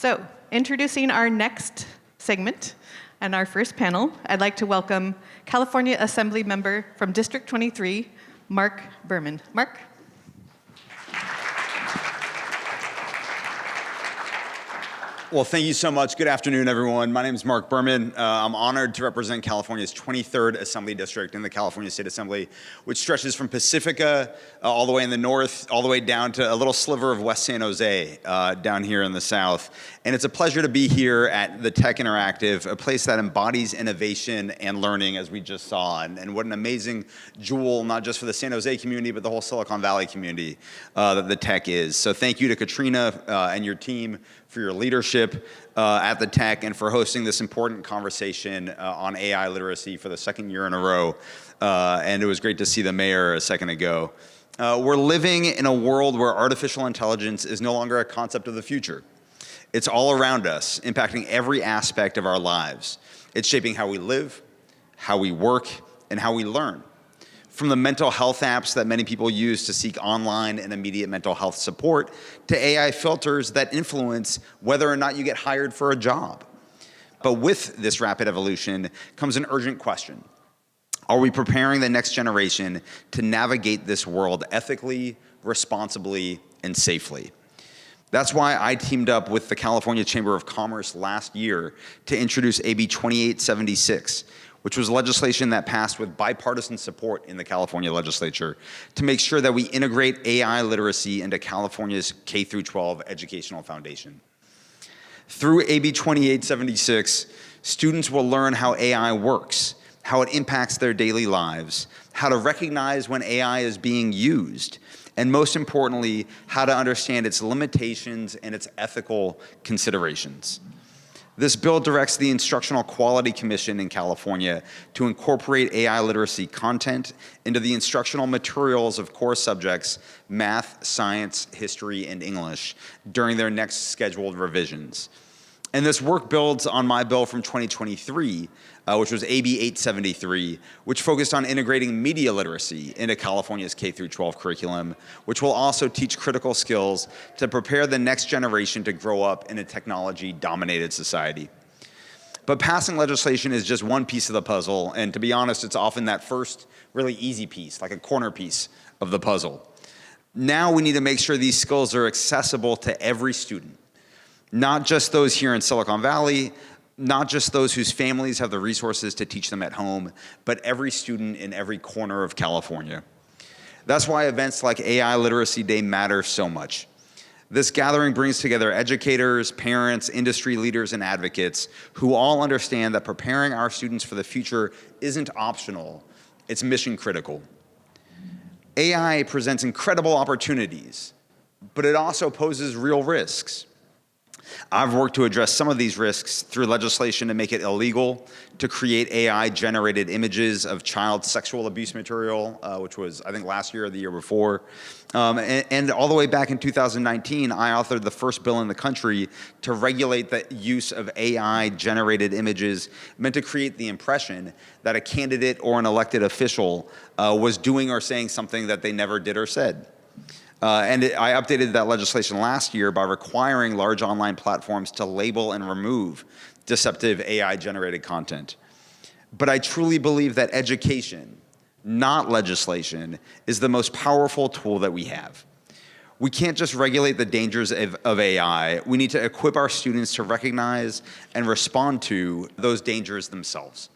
So, introducing our next segment and our first panel, I'd like to welcome California Assembly member from District 23, Marc Berman. Marc? Well, thank you so much. Good afternoon, everyone. My name is Marc Berman. I'm honored to represent California's 23rd Assembly District in the California State Assembly, which stretches from Pacifica all the way in the north, all the way down to a little sliver of West San Jose down here in the south. And it's a pleasure to be here at the Tech Interactive, a place that embodies innovation and learning, as we just saw. And what an amazing jewel, not just for the San Jose community, but the whole Silicon Valley community that the Tech is. So thank you to Katrina and your team for your leadership at the Tech and for hosting this important conversation on AI literacy for the second year in a row. And it was great to see the mayor a second ago. We're living in a world where artificial intelligence is no longer a concept of the future. It's all around us, impacting every aspect of our lives. It's shaping how we live, how we work, and how we learn. From the mental health apps that many people use to seek online and immediate mental health support, to AI filters that influence whether or not you get hired for a job. But with this rapid evolution comes an urgent question. Are we preparing the next generation to navigate this world ethically, responsibly, and safely? That's why I teamed up with the California Chamber of Commerce last year to introduce AB 2876, which was legislation that passed with bipartisan support in the California legislature to make sure that we integrate AI literacy into California's K-12 educational foundation. Through AB 2876, students will learn how AI works, how it impacts their daily lives, how to recognize when AI is being used, and most importantly, how to understand its limitations and its ethical considerations. This bill directs the Instructional Quality Commission in California to incorporate AI literacy content into the instructional materials of core subjects, math, science, history, and English, during their next scheduled revisions. And this work builds on my bill from 2023, which was AB 873, which focused on integrating media literacy into California's K-12 curriculum, which will also teach critical skills to prepare the next generation to grow up in a technology-dominated society. But passing legislation is just one piece of the puzzle, and to be honest, it's often that first really easy piece, like a corner piece of the puzzle. Now we need to make sure these skills are accessible to every student. Not just those here in Silicon Valley, not just those whose families have the resources to teach them at home, but every student in every corner of California. That's why events like AI Literacy Day matter so much. This gathering brings together educators, parents, industry leaders, and advocates who all understand that preparing our students for the future isn't optional, it's mission critical. AI presents incredible opportunities, but it also poses real risks. I've worked to address some of these risks through legislation to make it illegal to create AI-generated images of child sexual abuse material, which was, I think, last year or the year before. And all the way back in 2019, I authored the first bill in the country to regulate the use of AI-generated images meant to create the impression that a candidate or an elected official was doing or saying something that they never did or said. I updated that legislation last year by requiring large online platforms to label and remove deceptive AI-generated content. But I truly believe that education, not legislation, is the most powerful tool that we have. We can't just regulate the dangers of AI. We need to equip our students to recognize and respond to those dangers themselves.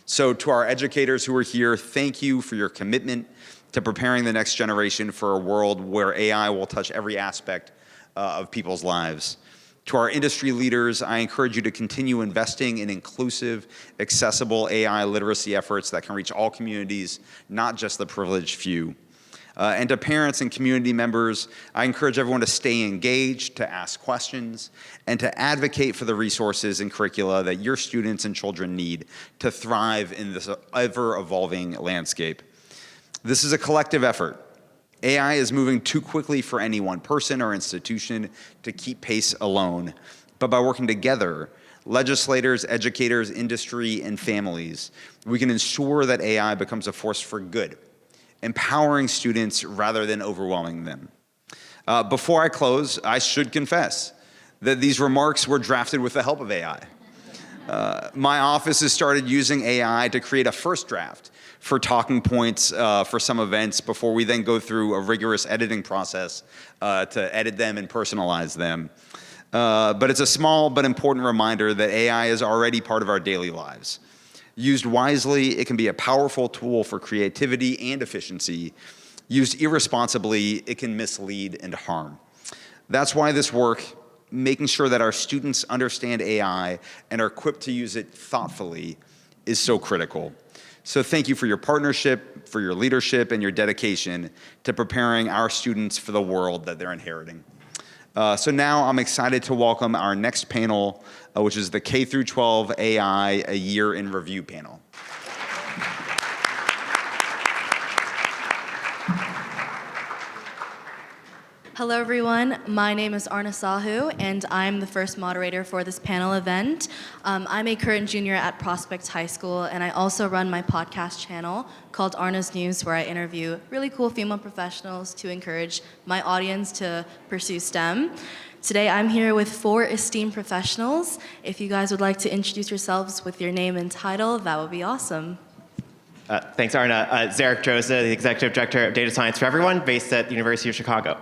So to our educators who are here, thank you for your commitment to preparing the next generation for a world where AI will touch every aspect of people's lives. To our industry leaders, I encourage you to continue investing in inclusive, accessible AI literacy efforts that can reach all communities, not just the privileged few. And to parents and community members, I encourage everyone to stay engaged, to ask questions, and to advocate for the resources and curricula that your students and children need to thrive in this ever-evolving landscape. This is a collective effort. AI is moving too quickly for any one person or institution to keep pace alone. But by working together, legislators, educators, industry, and families, we can ensure that AI becomes a force for good, empowering students rather than overwhelming them. Before I close, I should confess, that these remarks were drafted with the help of AI. My office has started using AI to create a first draft for talking points for some events before we then go through a rigorous editing process to edit them and personalize them. But it's a small but important reminder that AI is already part of our daily lives. Used wisely, it can be a powerful tool for creativity and efficiency. Used irresponsibly, it can mislead and harm. That's why this work, making sure that our students understand AI and are equipped to use it thoughtfully, is so critical. So thank you for your partnership, for your leadership, and your dedication to preparing our students for the world that they're inheriting. So now I'm excited to welcome our next panel, which is the K-12 AI A Year in Review panel. Hello, everyone. My name is Aarna Sahu, and I'm the first moderator for this panel event. I'm a current junior at Prospect High School, and I also run my podcast channel called Aarna's News, where I interview really cool female professionals to encourage my audience to pursue STEM. Today, I'm here with 4 esteemed professionals. If you guys would like to introduce yourselves with your name and title, that would be awesome. Thanks, Aarna. Zarek, Drozda, the Executive Director of Data Science for Everyone, based at the University of Chicago.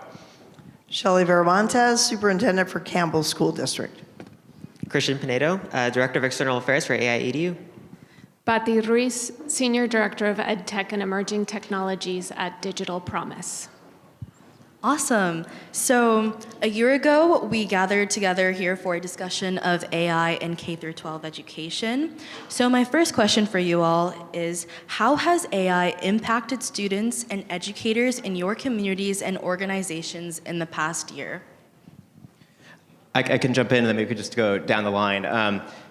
Shelly, Viramontez, Superintendent for Campbell School District. Pinedo, Director of External Affairs for aiEDU. Pati, Ruiz, Senior Director of EdTech and Emerging Technologies at Digital Promise. Awesome. So a year ago, we gathered together here for a discussion of AI in K-12 education. So my first question for you all is, how has AI impacted students and educators in your communities and organizations in the past year? I can jump in and then maybe we could just go down the line.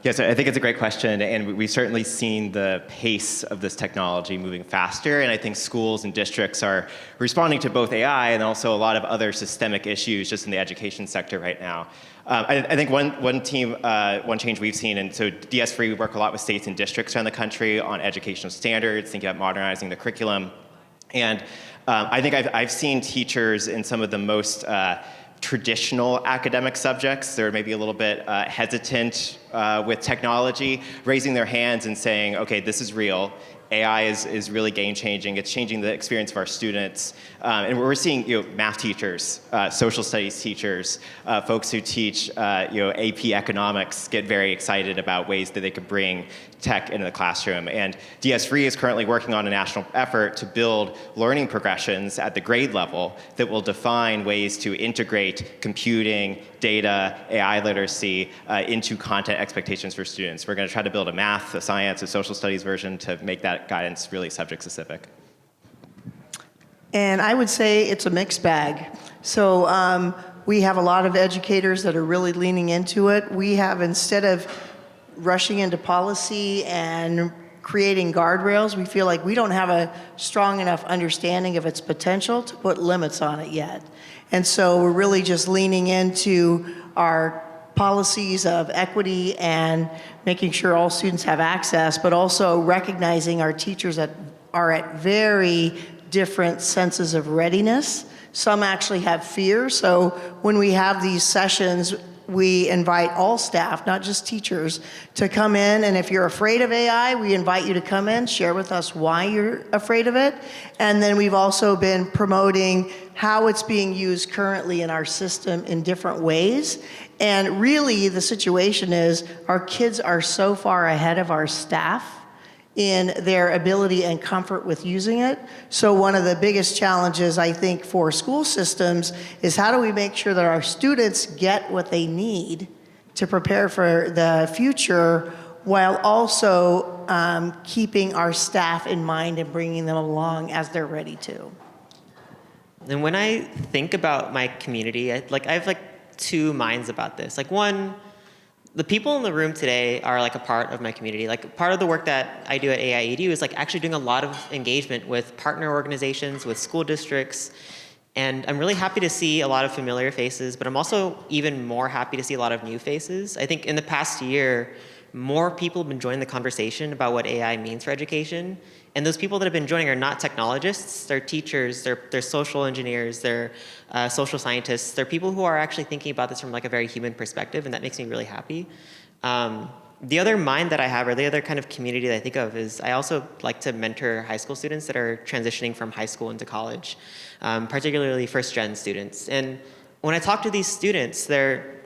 Yes, I think it's a great question, and we've certainly seen the pace of this technology moving faster, and I think schools and districts are responding to both AI and also a lot of other systemic issues just in the education sector right now. I think one change we've seen, and so DS3, we work a lot with states and districts around the country on educational standards, thinking about modernizing the curriculum, and I think I've seen teachers in some of the most traditional academic subjects, they're maybe a little bit hesitant with technology, raising their hands and saying, okay, this is real. AI is really game-changing. It's changing the experience of our students. And we're seeing math teachers, social studies teachers, folks who teach AP economics get very excited about ways that they could bring tech into the classroom. And DS3 is currently working on a national effort to build learning progressions at the grade level that will define ways to integrate computing, data, AI literacy into content expectations for students. We're going to try to build a math, a science, a social studies version to make that guidance really subject specific. And I would say it's a mixed bag. So we have a lot of educators that are really leaning into it. We have, instead of rushing into policy and creating guardrails, we feel like we don't have a strong enough understanding of its potential to put limits on it yet. And so we're really just leaning into our policies of equity and making sure all students have access, but also recognizing our teachers that are at very different senses of readiness. Some actually have fear. So when we have these sessions, we invite all staff, not just teachers, to come in. And if you're afraid of AI, we invite you to come in, share with us why you're afraid of it. And then we've also been promoting how it's being used currently in our system in different ways. And really, the situation is our kids are so far ahead of our staff in their ability and comfort with using it. So one of the biggest challenges, I think, for school systems is how do we make sure that our students get what they need to prepare for the future while also keeping our staff in mind and bringing them along as they're ready to. And when I think about my community, I have 2 minds about this. One, the people in the room today are a part of my community. Part of the work that I do at aiEDU is actually doing a lot of engagement with partner organizations, with school districts, and I'm really happy to see a lot of familiar faces, but I'm also even more happy to see a lot of new faces. I think in the past year, more people have been joining the conversation about what AI means for education, And those people that have been joining are not technologists, they're teachers, they're social engineers, they're social scientists. They're people who are actually thinking about this from like a very human perspective, and that makes me really happy. The other mind that I have, or the other kind of community that I think of, is I also like to mentor high school students that are transitioning from high school into college, particularly first-gen students. And when I talk to these students, they're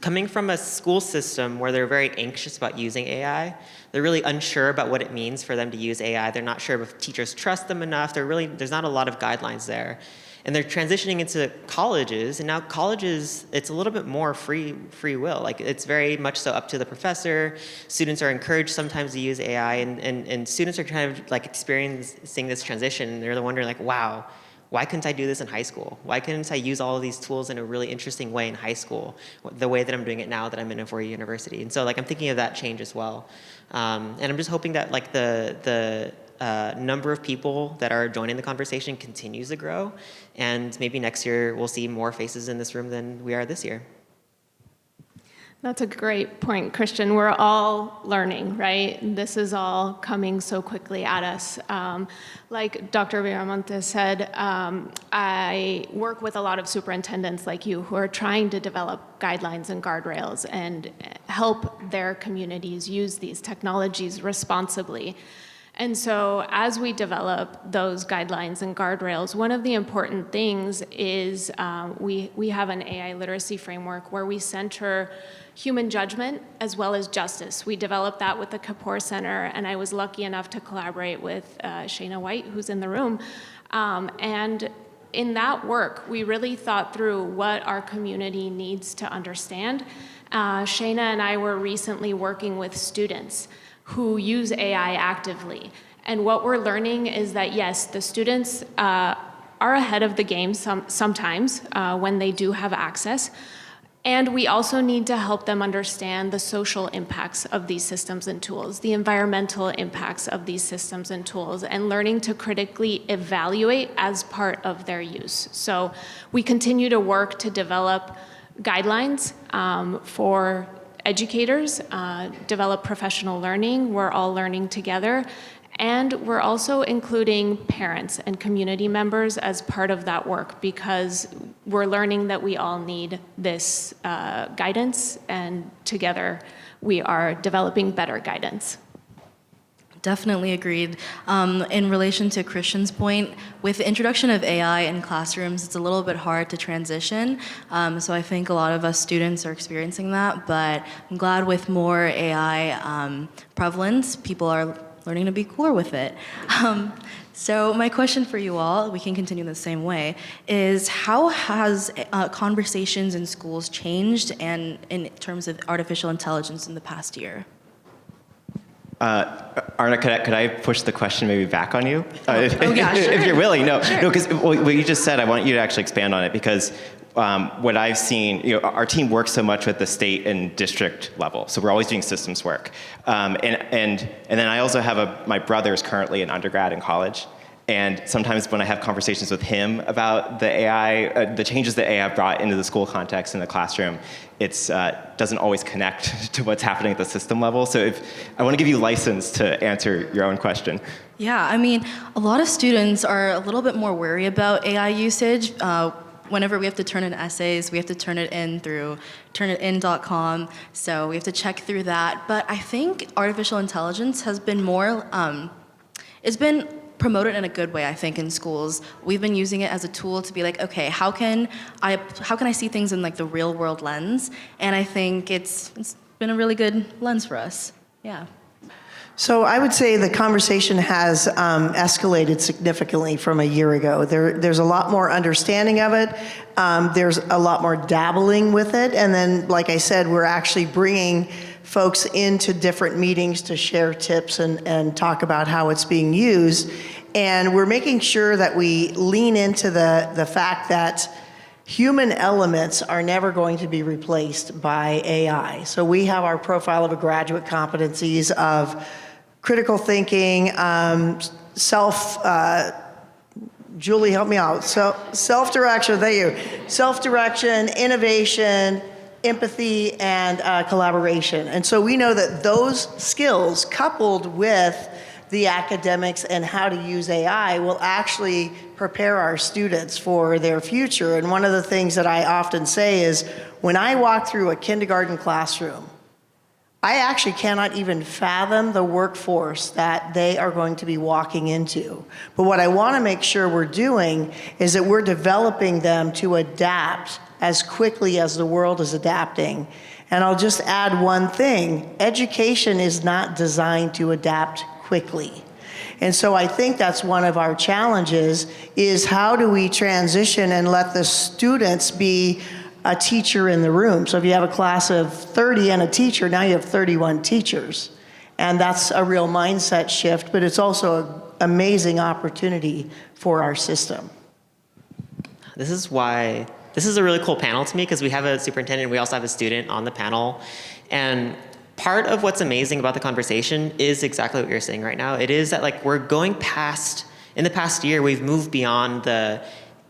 coming from a school system where they're very anxious about using AI. They're really unsure about what it means for them to use AI. They're not sure if teachers trust them enough. There's not a lot of guidelines there. And they're transitioning into colleges, and now colleges, it's a little bit more free will. Like, it's very much so up to the professor. Students are encouraged sometimes to use AI, and students are kind of like experiencing this transition, and they're wondering like, wow, why couldn't I do this in high school? Why couldn't I use all of these tools in a really interesting way in high school, the way that I'm doing it now that I'm in a four-year university? And so like I'm thinking of that change as well. And I'm just hoping that like the number of people that are joining the conversation continues to grow, and maybe next year we'll see more faces in this room than we are this year. That's a great point, Christian. We're all learning, right? This is all coming so quickly at us. Like Dr. Viramontez said, I work with a lot of superintendents like you who are trying to develop guidelines and guardrails and help their communities use these technologies responsibly. And so as we develop those guidelines and guardrails, one of the important things is we have an AI literacy framework where we center human judgment as well as justice. We developed that with the Kapor Center, and I was lucky enough to collaborate with Shayna White, who's in the room. And in that work, we really thought through what our community needs to understand. Shayna and I were recently working with students who use AI actively. And what we're learning is that, yes, the students are ahead of the game sometimes when they do have access. And we also need to help them understand the social impacts of these systems and tools, the environmental impacts of these systems and tools, and learning to critically evaluate as part of their use. So we continue to work to develop guidelines for educators, develop professional learning. We're all learning together. And we're also including parents and community members as part of that work, because we're learning that we all need this guidance, and together we are developing better guidance. Definitely agreed. In relation to Christian's point, with the introduction of AI in classrooms, it's a little bit hard to transition. So I think a lot of us students are experiencing that, but I'm glad with more AI prevalence, people are learning to be cooler with it. So my question for you all, we can continue the same way, is how has conversations in schools changed and in terms of artificial intelligence in the past year? Aarna, could I push the question maybe back on you? Yeah, sure. If you're willing, no, Sure. no, because what you just said, I want you to actually expand on it, because what I've seen, our team works so much with the state and district level, so we're always doing systems work, and then I also have my brother is currently an undergrad in college. And sometimes when I have conversations with him about the AI, the changes that AI brought into the school context in the classroom, it doesn't always connect to what's happening at the system level. So I want to give you license to answer your own question. Yeah, I mean, a lot of students are a little bit more wary about AI usage. Whenever we have to turn in essays, we have to turn it in through turnitin.com, so we have to check through that. But I think artificial intelligence has been more, it's been promoted in a good way, I think, in schools. We've been using it as a tool to be like, okay, how can I see things in like the real world lens? And I think it's been a really good lens for us. Yeah. So I would say the conversation has escalated significantly from a year ago. There's a lot more understanding of it. There's a lot more dabbling with it. And then, like I said, we're actually bringing folks into different meetings to share tips and talk about how it's being used. And we're making sure that we lean into the fact that human elements are never going to be replaced by AI. So we have our profile of a graduate competencies of critical thinking, Julie, help me out. So self-direction, thank you. Self-direction, innovation, empathy, and collaboration. And so we know that those skills, coupled with the academics and how to use AI will actually prepare our students for their future. And one of the things that I often say is, when I walk through a kindergarten classroom, I actually cannot even fathom the workforce that they are going to be walking into. But what I want to make sure we're doing is that we're developing them to adapt as quickly as the world is adapting. And I'll just add one thing: education is not designed to adapt quickly. And so I think that's one of our challenges, is how do we transition and let the students be a teacher in the room. So if you have a class of 30 and a teacher, now you have 31 teachers. And that's a real mindset shift, but it's also an amazing opportunity for our system. This is a really cool panel to me, because we have a superintendent, we also have a student on the panel. And part of what's amazing about the conversation is exactly what you're saying right now. It is that, like, we're going past, in the past year, we've moved beyond the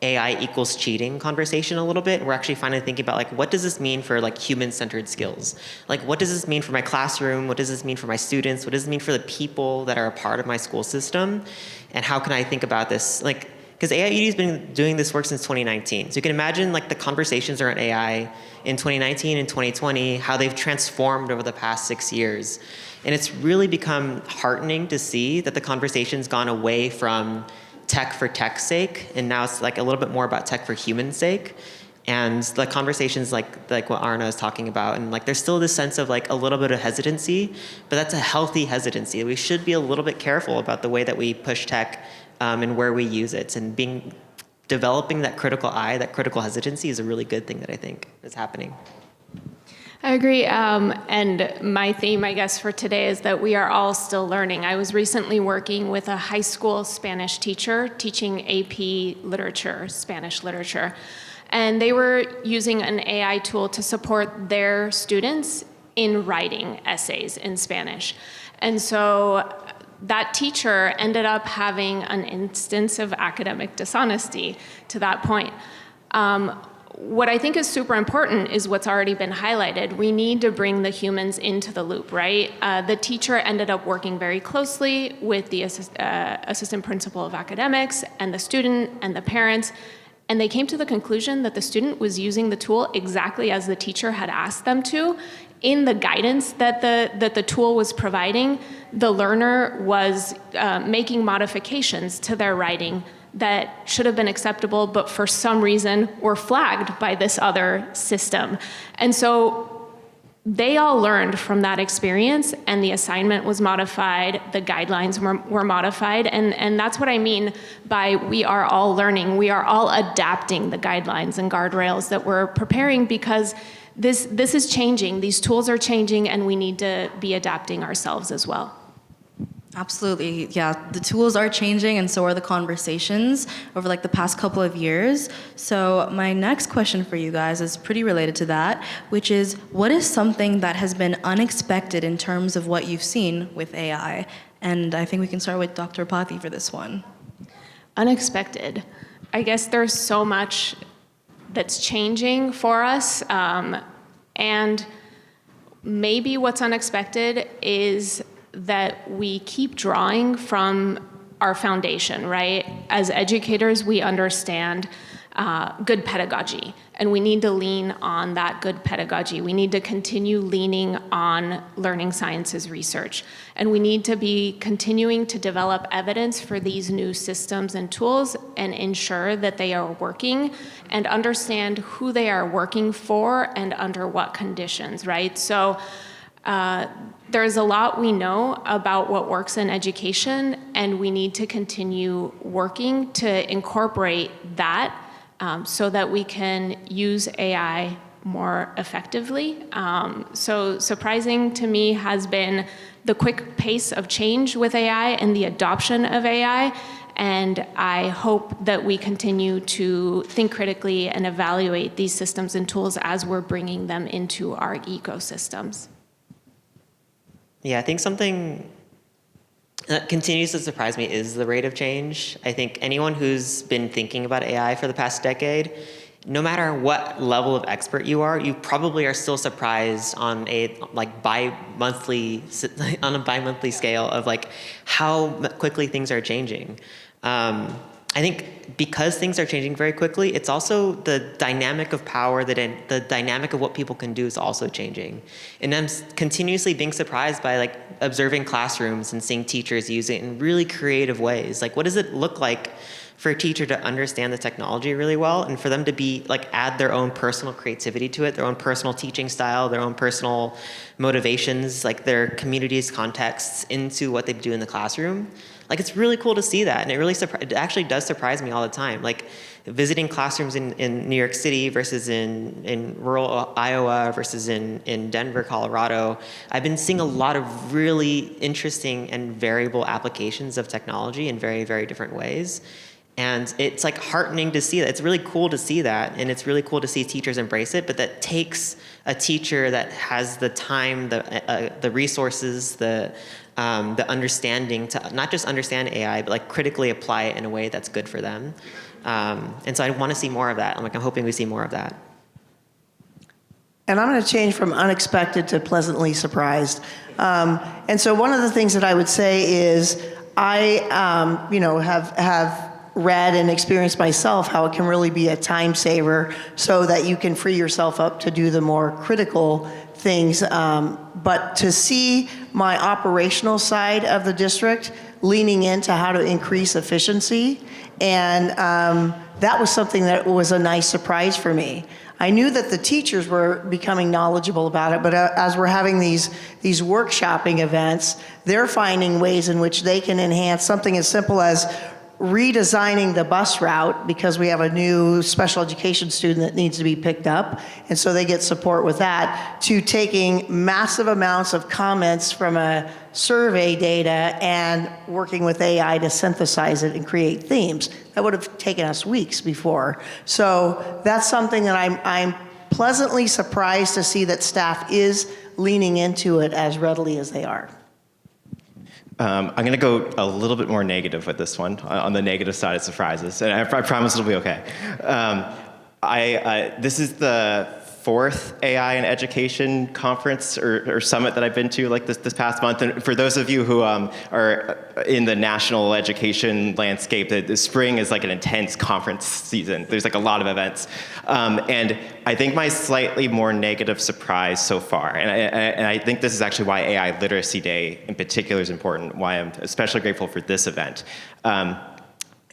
AI equals cheating conversation a little bit. We're actually finally thinking about, like, what does this mean for, like, human-centered skills? Like, what does this mean for my classroom? What does this mean for my students? What does this mean for the people that are a part of my school system? And how can I think about this? Like, because aiEDU has been doing this work since 2019. So you can imagine, like, the conversations around AI in 2019 and 2020, how they've transformed over the past 6 years. And it's really become heartening to see that the conversation's gone away from tech for tech's sake, and now it's like a little bit more about tech for human's sake. And the conversations like what Aarna is talking about, and like there's still this sense of like a little bit of hesitancy, but that's a healthy hesitancy. We should be a little bit careful about the way that we push tech and where we use it, and developing that critical eye, that critical hesitancy is a really good thing that I think is happening. I agree. And my theme, I guess, for today is that we are all still learning. I was recently working with a high school Spanish teacher teaching AP literature, Spanish literature. And they were using an AI tool to support their students in writing essays in Spanish. And so that teacher ended up having an instance of academic dishonesty to that point. What I think is super important is what's already been highlighted. We need to bring the humans into the loop, right? The teacher ended up working very closely with the assistant principal of academics and the student and the parents, and they came to the conclusion that the student was using the tool exactly as the teacher had asked them to. In the guidance that the tool was providing, the learner was making modifications to their writing that should have been acceptable, but for some reason were flagged by this other system. And so they all learned from that experience, and the assignment was modified, the guidelines were modified, and that's what I mean by we are all learning. We are all adapting the guidelines and guardrails that we're preparing, because this is changing. These tools are changing, and we need to be adapting ourselves as well. Absolutely, yeah. The tools are changing, and so are the conversations over like the past couple of years. So my next question for you guys is pretty related to that, which is, what is something that has been unexpected in terms of what you've seen with AI? And I think we can start with Dr. Pati for this one. Unexpected. I guess there's so much that's changing for us, and maybe what's unexpected is that we keep drawing from our foundation, right? As educators, we understand good pedagogy, and we need to lean on that good pedagogy. We need to continue leaning on learning sciences research, and we need to be continuing to develop evidence for these new systems and tools and ensure that they are working, and understand who they are working for and under what conditions, right? So there's a lot we know about what works in education, and we need to continue working to incorporate that so that we can use AI more effectively. So surprising to me has been the quick pace of change with AI and the adoption of AI, and I hope that we continue to think critically and evaluate these systems and tools as we're bringing them into our ecosystems. Yeah, I think something that continues to surprise me is the rate of change. I think anyone who's been thinking about AI for the past decade no matter what level of expert you are, you probably are still surprised on a bi-monthly scale of like how quickly things are changing. I think because things are changing very quickly, it's also the dynamic of power, the dynamic of what people can do is also changing. And I'm continuously being surprised by like observing classrooms and seeing teachers use it in really creative ways. Like, what does it look like for a teacher to understand the technology really well and for them to be like add their own personal creativity to it, their own personal teaching style, their own personal motivations, like their community's contexts into what they do in the classroom? Like, it's really cool to see that, and it actually does surprise me all the time. Like, visiting classrooms in New York City versus in rural Iowa versus in Denver, Colorado, I've been seeing a lot of really interesting and variable applications of technology in very, very different ways. And it's like heartening to see that. It's really cool to see that, and it's really cool to see teachers embrace it, but that takes a teacher that has the time, the resources, the understanding to not just understand AI, but like critically apply it in a way that's good for them. And so I want to see more of that. I'm hoping we see more of that. And I'm going to change from unexpected to pleasantly surprised. And so one of the things that I would say is I, have read and experienced myself how it can really be a time saver so that you can free yourself up to do the more critical things. But to see my operational side of the district leaning into how to increase efficiency, and that was something that was a nice surprise for me. I knew that the teachers were becoming knowledgeable about it, but as we're having these workshopping events, they're finding ways in which they can enhance something as simple as redesigning the bus route because we have a new special education student that needs to be picked up, and so they get support with that, to taking massive amounts of comments from a survey data and working with AI to synthesize it and create themes. That would have taken us weeks before. So that's something that I'm pleasantly surprised to see that staff is leaning into it as readily as they are. I'm going to go a little bit more negative with this one, on the negative side of surprises, and I promise it'll be okay. This is the fourth AI and education conference or summit that I've been to like this past month. And for those of you who are in the national education landscape, the spring is like an intense conference season. There's like a lot of events. And I think my slightly more negative surprise so far, and I think this is actually why AI Literacy Day in particular is important, why I'm especially grateful for this event,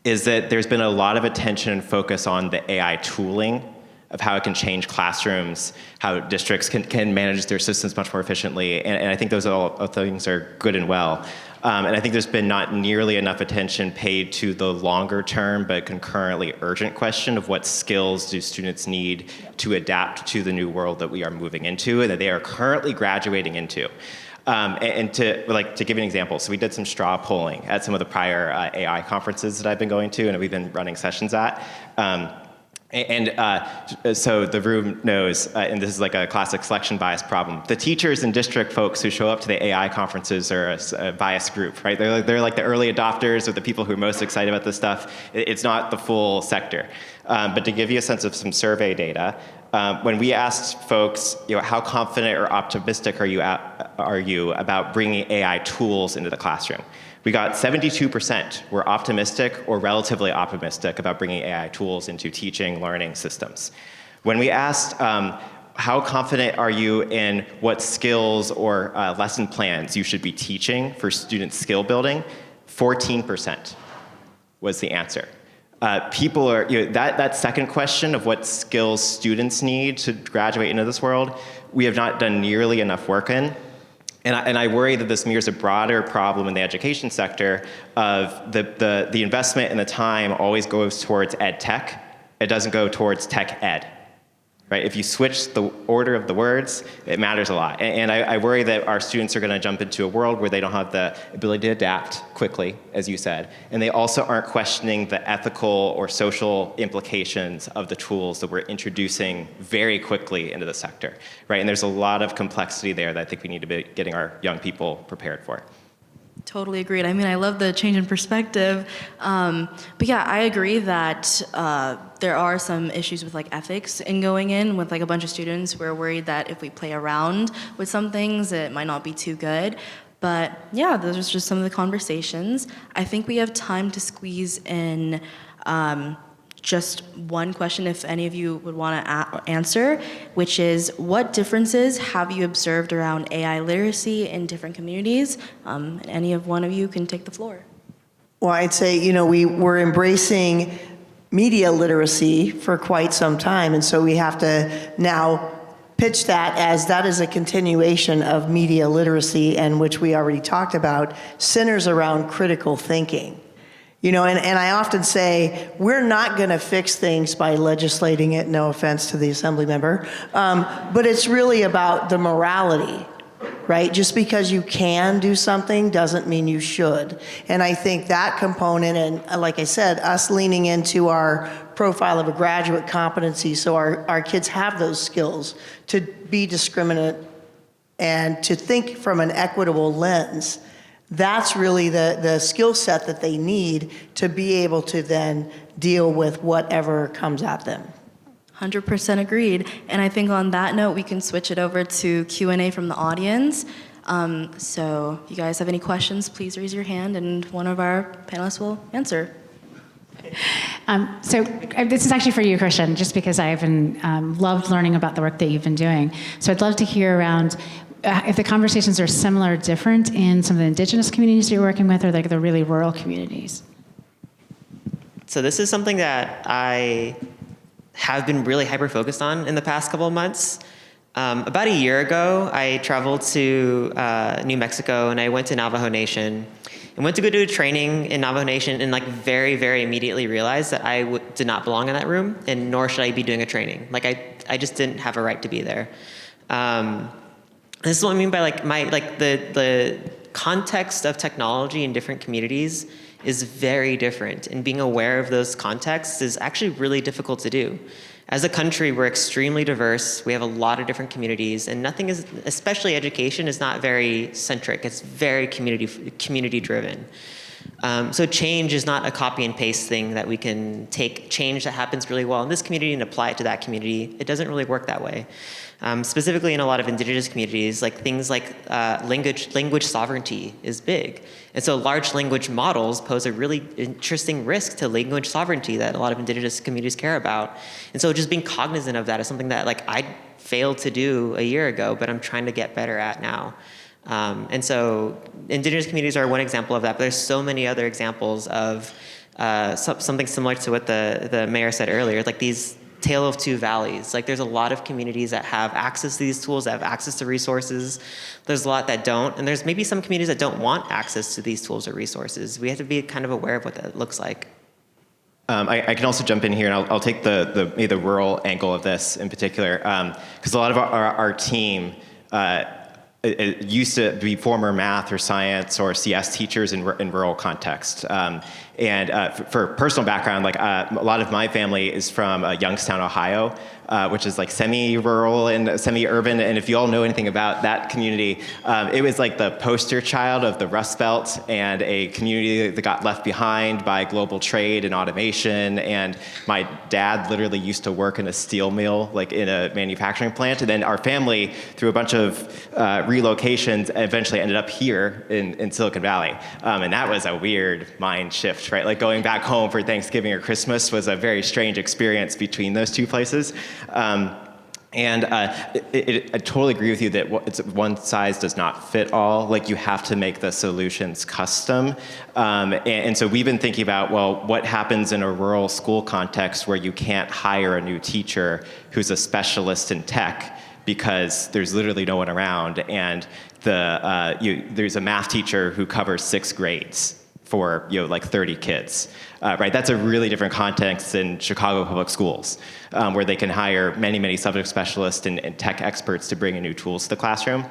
is that there's been a lot of attention and focus on the AI tooling of how it can change classrooms, how districts can manage their systems much more efficiently. And I think those all things are good and well. And I think there's been not nearly enough attention paid to the longer term but concurrently urgent question of what skills do students need to adapt to the new world that we are moving into and that they are currently graduating into. And to give you an example, so we did some straw polling at some of the prior AI conferences that I've been going to and we've been running sessions at. So the room knows, and this is like a classic selection bias problem, the teachers and district folks who show up to the AI conferences are a biased group, right? They're like the early adopters or the people who are most excited about this stuff. It's not the full sector. But to give you a sense of some survey data, when we asked folks, how confident or optimistic are you about bringing AI tools into the classroom? We got 72% were optimistic or relatively optimistic about bringing AI tools into teaching, learning systems. When we asked, how confident are you in what skills or lesson plans you should be teaching for student skill building, 14% was the answer. People are, that second question of what skills students need to graduate into this world, we have not done nearly enough work in. And I worry that this mirrors a broader problem in the education sector of the investment and the time always goes towards ed tech. It doesn't go towards tech ed, right? If you switch the order of the words, it matters a lot. And I worry that our students are going to jump into a world where they don't have the ability to adapt quickly, as you said, and they also aren't questioning the ethical or social implications of the tools that we're introducing very quickly into the sector, right? And there's a lot of complexity there that I think we need to be getting our young people prepared for. Totally agreed. I mean, I love the change in perspective. But yeah, I agree that there are some issues with like ethics in going in with like a bunch of students. We're worried that if we play around with some things, it might not be too good. But yeah, those are just some of the conversations. I think we have time to squeeze in just one question if any of you would want to answer, which is, what differences have you observed around AI literacy in different communities? Any of one of you can take the floor. Well, I'd say, we were embracing media literacy for quite some time, and so we have to now pitch that is a continuation of media literacy, and which we already talked about, centers around critical thinking. And I often say, we're not going to fix things by legislating it, no offense to the Assemblymember, but it's really about the morality, right? Just because you can do something doesn't mean you should. And I think that component, and like I said, us leaning into our profile of a graduate competency so our kids have those skills to be discriminate and to think from an equitable lens, that's really the skill set that they need to be able to then deal with whatever comes at them. 100% agreed. And I think on that note, we can switch it over to Q&A from the audience. So if you guys have any questions, please raise your hand and one of our panelists will answer. So this is actually for you, Christian, just because I've loved learning about the work that you've been doing. So I'd love to hear around if the conversations are similar or different in some of the indigenous communities you're working with or like the really rural communities. So this is something that I have been really hyper-focused on in the past couple of months. About a year ago, I traveled to New Mexico and I went to Navajo Nation. I went to go do a training in Navajo Nation and like very, very immediately realized that I did not belong in that room and nor should I be doing a training. Like I just didn't have a right to be there. This is what I mean by the context of technology in different communities is very different, and being aware of those contexts is actually really difficult to do. As a country, we're extremely diverse. We have a lot of different communities, and nothing is, especially education, is not very centric. It's very community driven. So change is not a copy and paste thing that we can take change that happens really well in this community and apply it to that community. It doesn't really work that way. Specifically in a lot of indigenous communities, like things like language sovereignty is big. And so large language models pose a really interesting risk to language sovereignty that a lot of indigenous communities care about. And so just being cognizant of that is something that like I failed to do a year ago, but I'm trying to get better at now. And so indigenous communities are one example of that, but there's so many other examples of something similar to what the mayor said earlier, like these tale of two valleys. Like there's a lot of communities that have access to these tools, that have access to resources. There's a lot that don't, and there's maybe some communities that don't want access to these tools or resources. We have to be kind of aware of what that looks like. I can also jump in here, and I'll take maybe the rural angle of this in particular, because a lot of our team it used to be former math or science or CS teachers in rural context. For personal background, like a lot of my family is from Youngstown, Ohio, which is like semi-rural and semi-urban. And if you all know anything about that community, it was like the poster child of the Rust Belt and a community that got left behind by global trade and automation. And my dad literally used to work in a steel mill, like in a manufacturing plant. And then our family, through a bunch of relocations, eventually ended up here in Silicon Valley. And that was a weird mind shift, right? Like going back home for Thanksgiving or Christmas was a very strange experience between those two places. I totally agree with you that one size does not fit all. Like you have to make the solutions custom. And so we've been thinking about, well, what happens in a rural school context where you can't hire a new teacher who's a specialist in tech because there's literally no one around, and there's a math teacher who covers 6 grades for like 30 kids, right? That's a really different context than Chicago public schools, where they can hire many, many subject specialists and tech experts to bring in new tools to the classroom.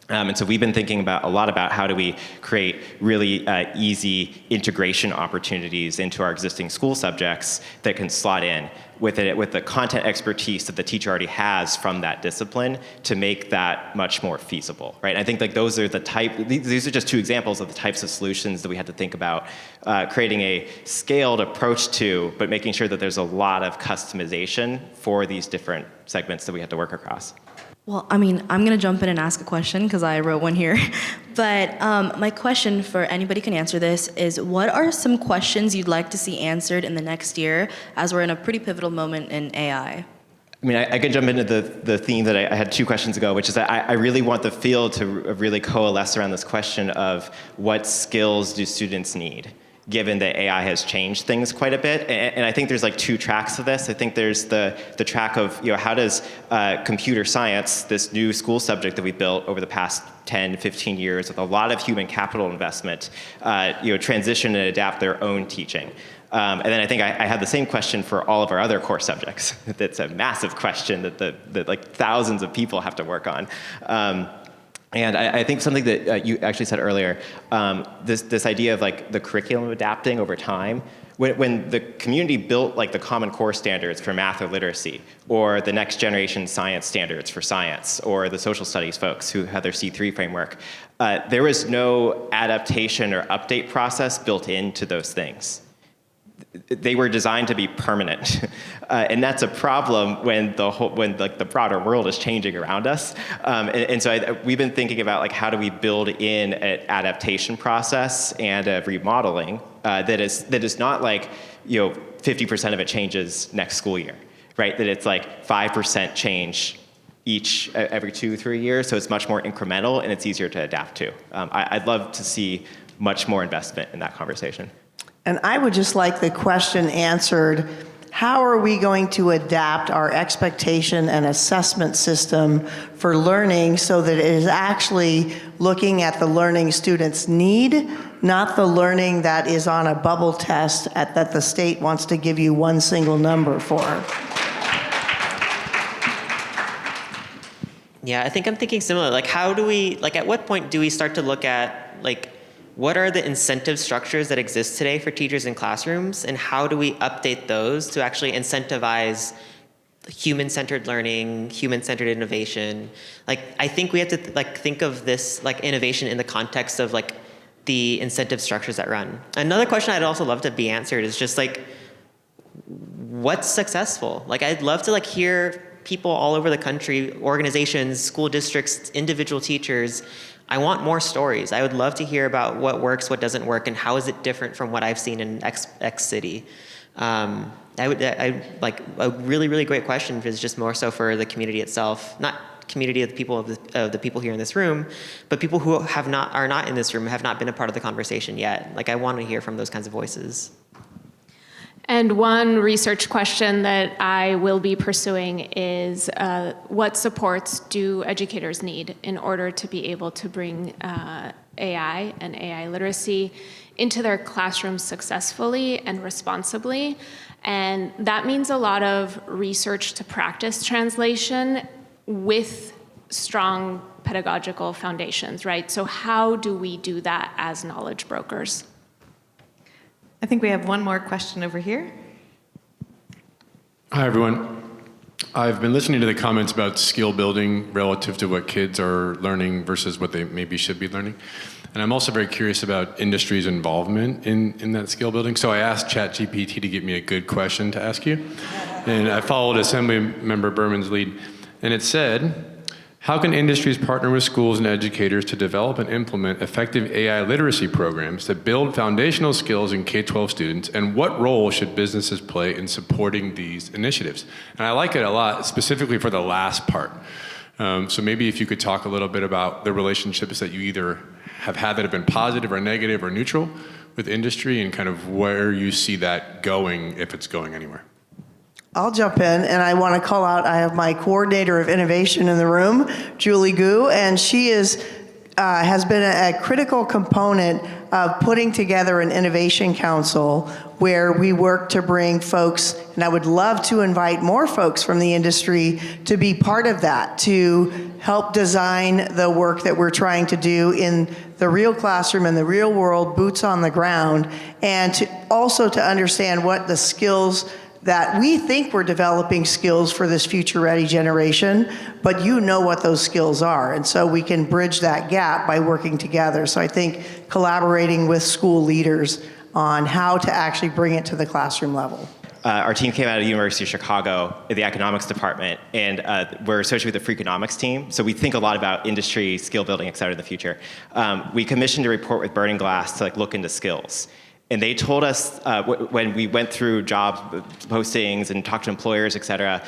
And so we've been thinking a lot about how do we create really easy integration opportunities into our existing school subjects that can slot in with the content expertise that the teacher already has from that discipline to make that much more feasible, right? And I think those are these are just two examples of the types of solutions that we had to think about creating a scaled approach to, but making sure that there's a lot of customization for these different segments that we had to work across. Well, I mean, I'm going to jump in and ask a question because I wrote one here. But my question for anybody can answer this is, what are some questions you'd like to see answered in the next year as we're in a pretty pivotal moment in AI? I mean, I can jump into the theme that I had 2 questions ago, which is that I really want the field to really coalesce around this question of what skills do students need, given that AI has changed things quite a bit. And I think there's like 2 tracks of this. I think there's the track of, how does computer science, this new school subject that we built over the past 10, 15 years with a lot of human capital investment, transition and adapt their own teaching. And then I think I had the same question for all of our other core subjects. That's a massive question that like thousands of people have to work on. And I think something that you actually said earlier, this idea of like the curriculum adapting over time. When the community built like the Common Core standards for math or literacy, or the next generation science standards for science, or the social studies folks who had their C3 framework, there was no adaptation or update process built into those things. They were designed to be permanent, and that's a problem when the broader world is changing around us. And so we've been thinking about like how do we build in an adaptation process and a remodeling that is not like 50% of it changes next school year, right? That it's like 5% change every 2-3 years, so it's much more incremental and it's easier to adapt to. I'd love to see much more investment in that conversation. And I would just like the question answered, how are we going to adapt our expectation and assessment system for learning so that it is actually looking at the learning students need, not the learning that is on a bubble test that the state wants to give you one single number for? Yeah, I think I'm thinking similar. Like, how do we, like, at what point do we start to look at, like, what are the incentive structures that exist today for teachers in classrooms, and how do we update those to actually incentivize human-centered learning, human-centered innovation? Like, I think we have to think of this like innovation in the context of like the incentive structures that run. Another question I'd also love to be answered is just like, what's successful? Like, I'd love to like hear people all over the country, organizations, school districts, individual teachers. I want more stories. I would love to hear about what works, what doesn't work, and how is it different from what I've seen in X city. I like a really, really great question is just more so for the community itself, not community of the people of the people here in this room, but people who are not in this room, have not been a part of the conversation yet. Like, I want to hear from those kinds of voices. And one research question that I will be pursuing is what supports do educators need in order to be able to bring AI and AI literacy into their classrooms successfully and responsibly? And that means a lot of research to practice translation with strong pedagogical foundations, right? So how do we do that as knowledge brokers? I think we have one more question over here. Hi, everyone. I've been listening to the comments about skill building relative to what kids are learning versus what they maybe should be learning. And I'm also very curious about industry's involvement in that skill building. So I asked ChatGPT to give me a good question to ask you. And I followed Assemblymember Berman's lead. And it said, how can industries partner with schools and educators to develop and implement effective AI literacy programs that build foundational skills in K-12 students, and what role should businesses play in supporting these initiatives? And I like it a lot, specifically for the last part. So maybe if you could talk a little bit about the relationships that you either have had that have been positive or negative or neutral with industry, and kind of where you see that going, if it's going anywhere. I'll jump in, and I want to call out, I have my coordinator of innovation in the room, Julie Gu, and she is has been a critical component of putting together an innovation council where we work to bring folks, and I would love to invite more folks from the industry to be part of that, to help design the work that we're trying to do in the real classroom, in the real world, boots on the ground, and to also to understand what the skills that we think we're developing skills for this future-ready generation, but you know what those skills are. And so we can bridge that gap by working together. So I think collaborating with school leaders on how to actually bring it to the classroom level. Our team came out of the University of Chicago in the economics department, and we're associated with the Freakonomics team. So we think a lot about industry, skill building, et cetera, in the future. We commissioned a report with Burning Glass to look into skills. And they told us when we went through job postings and talked to employers, et cetera,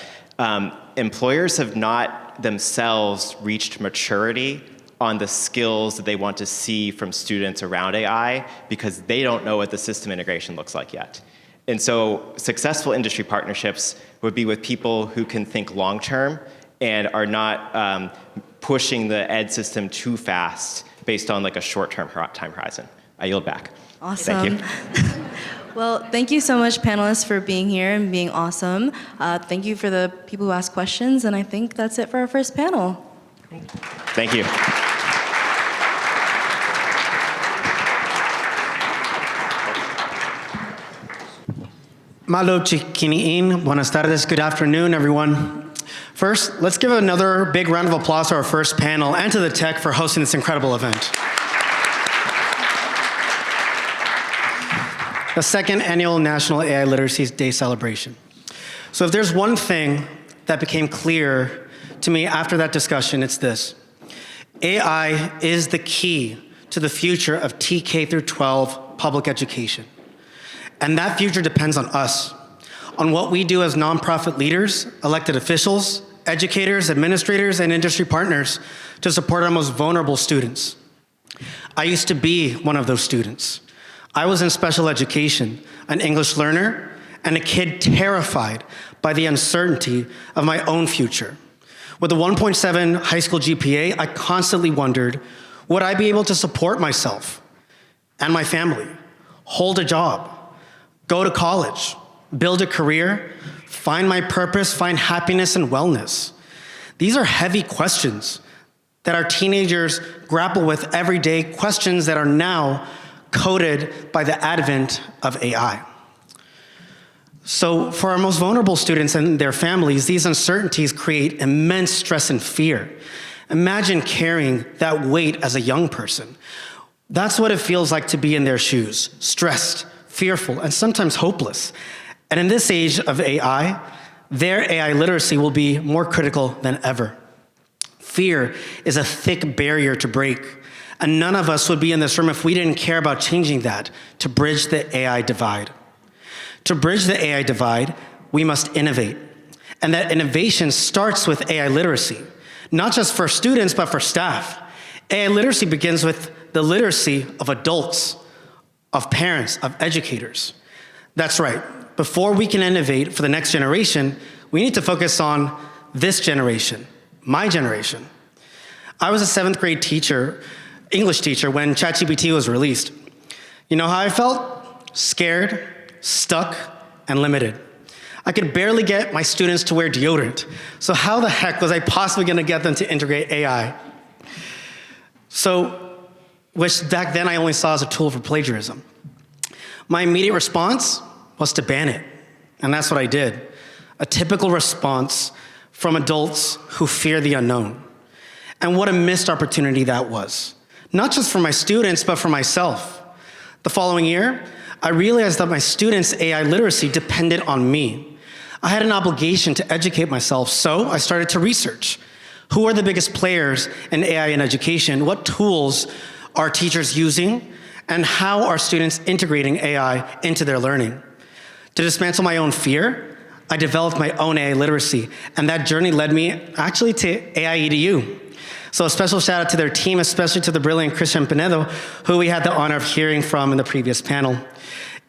employers have not themselves reached maturity on the skills that they want to see from students around AI because they don't know what the system integration looks like yet. And so successful industry partnerships would be with people who can think long-term and are not pushing the ed system too fast based on a short-term time horizon. I yield back. Awesome. Thank you. Well, thank you so much, panelists, for being here and being awesome. Thank you for the people who asked questions, and I think that's it for our first panel. Thank you. Malo chikiniin. Buenas tardes. Good afternoon, everyone. First, let's give another big round of applause to our first panel and to the tech for hosting this incredible event. The second annual National AI Literacy Day celebration. So if there's one thing that became clear to me after that discussion, it's this. AI is the key to the future of TK through 12 public education. And that future depends on us, on what we do as nonprofit leaders, elected officials, educators, administrators, and industry partners to support our most vulnerable students. I used to be one of those students. I was in special education, an English learner, and a kid terrified by the uncertainty of my own future. With a 1.7 high school GPA, I constantly wondered, would I be able to support myself and my family, hold a job, go to college, build a career, find my purpose, find happiness and wellness? These are heavy questions that our teenagers grapple with every day, questions that are now coded by the advent of AI. So for our most vulnerable students and their families, these uncertainties create immense stress and fear. Imagine carrying that weight as a young person. That's what it feels like to be in their shoes, stressed, fearful, and sometimes hopeless. And in this age of AI, their AI literacy will be more critical than ever. Fear is a thick barrier to break. And none of us would be in this room if we didn't care about changing that to bridge the AI divide. To bridge the AI divide, we must innovate. And that innovation starts with AI literacy, not just for students, but for staff. AI literacy begins with the literacy of adults, of parents, of educators. That's right. Before we can innovate for the next generation, we need to focus on this generation, my generation. I was a 7th grade teacher, English teacher, when ChatGPT was released. You know how I felt? Scared, stuck, and limited. I could barely get my students to wear deodorant. So how the heck was I possibly gonna get them to integrate AI? Which back then I only saw as a tool for plagiarism. My immediate response was to ban it. And that's what I did. A typical response from adults who fear the unknown. And what a missed opportunity that was. Not just for my students, but for myself. The following year, I realized that my students' AI literacy depended on me. I had an obligation to educate myself, so I started to research. Who are the biggest players in AI in education? What tools are teachers using? And how are students integrating AI into their learning? To dismantle my own fear, I developed my own AI literacy, and that journey led me actually to aiEDU. So a special shout out to their team, especially to the brilliant Christian Pinedo, who we had the honor of hearing from in the previous panel.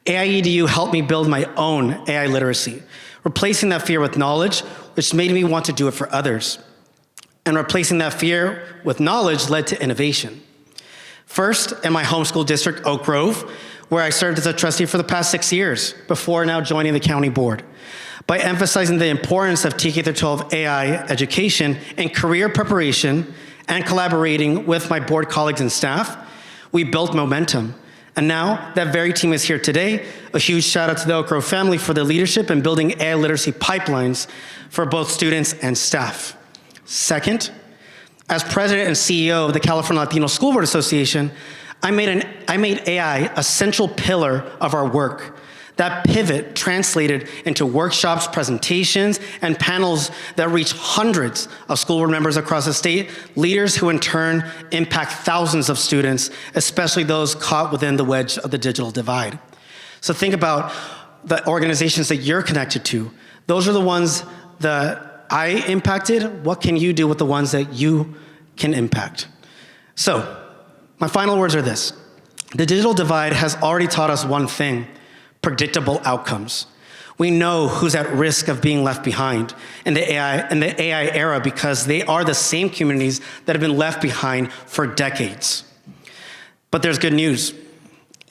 aiEDU helped me build my own AI literacy, replacing that fear with knowledge, which made me want to do it for others. And replacing that fear with knowledge led to innovation. First, in my homeschool district, Oak Grove, where I served as a trustee for the past 6 years before now joining the county board. By emphasizing the importance of TK-12 AI education and career preparation and collaborating with my board colleagues and staff, we built momentum. And now that very team is here today. A huge shout out to the Oak Grove family for their leadership in building AI literacy pipelines for both students and staff. Second, as president and CEO of the California Latino School Board Association, I made AI a central pillar of our work. That pivot translated into workshops, presentations, and panels that reach hundreds of school board members across the state, leaders who in turn impact thousands of students, especially those caught within the wedge of the digital divide. So think about the organizations that you're connected to. Those are the ones that I impacted. What can you do with the ones that you can impact? So my final words are this. The digital divide has already taught us one thing: predictable outcomes. We know who's at risk of being left behind in the AI era because they are the same communities that have been left behind for decades. But there's good news.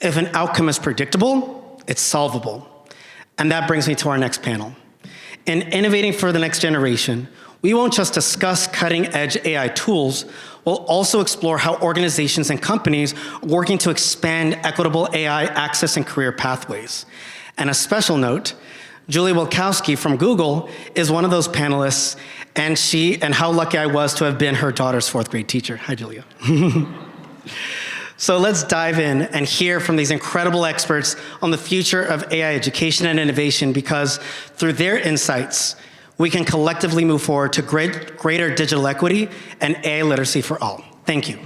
If an outcome is predictable, it's solvable. And that brings me to our next panel. In Innovating for the Next Generation, we won't just discuss cutting-edge AI tools, we'll also explore how organizations and companies are working to expand equitable AI access and career pathways. And a special note, Julie Wilkowski from Google is one of those panelists, and how lucky I was to have been her daughter's 4th grade teacher. Hi, Julia. So let's dive in and hear from these incredible experts on the future of AI education and innovation, because through their insights, we can collectively move forward to greater digital equity and AI literacy for all. Thank you.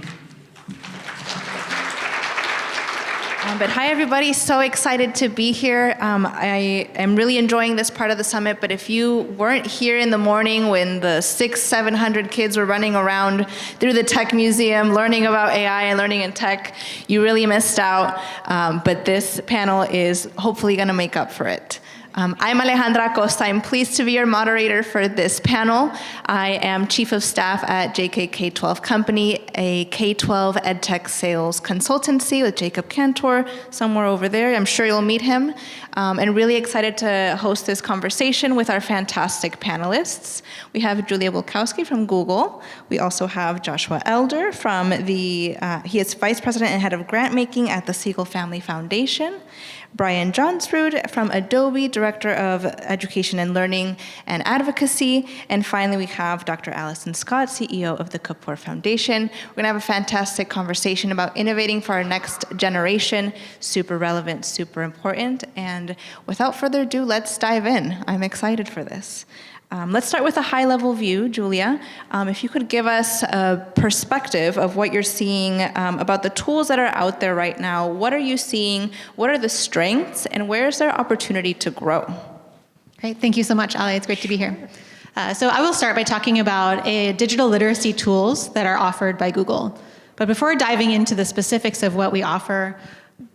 But hi, everybody. So excited to be here. I am really enjoying this part of the summit, but if you weren't here in the morning when the 600-700 kids were running around through the tech museum learning about AI and learning in tech, you really missed out. But this panel is hopefully going to make up for it. I'm Alejandra Acosta. I'm pleased to be your moderator for this panel. I am Chief of Staff at JK K-12 Company, a K-12 EdTech sales consultancy with Jacob Cantor, somewhere over there. I'm sure you'll meet him. And really excited to host this conversation with our fantastic panelists. We have Julia Wilkowski from Google. We also have Joshua Elder from he is Vice President and Head of Grant Making at the Siegel Family Foundation. Brian Johnsrud from Adobe, Director of Education and Learning and Advocacy. And finally, we have Dr. Allison Scott, CEO of the Kapor Foundation. We're going to have a fantastic conversation about innovating for our next generation. Super relevant, super important. And without further ado, let's dive in. I'm excited for this. Let's start with a high-level view, Julia. If you could give us a perspective of what you're seeing about the tools that are out there right now. What are you seeing? What are the strengths? And where is there opportunity to grow? Great. Thank you so much, Ali. It's great to be here. So I will start by talking about digital literacy tools that are offered by Google. But before diving into the specifics of what we offer,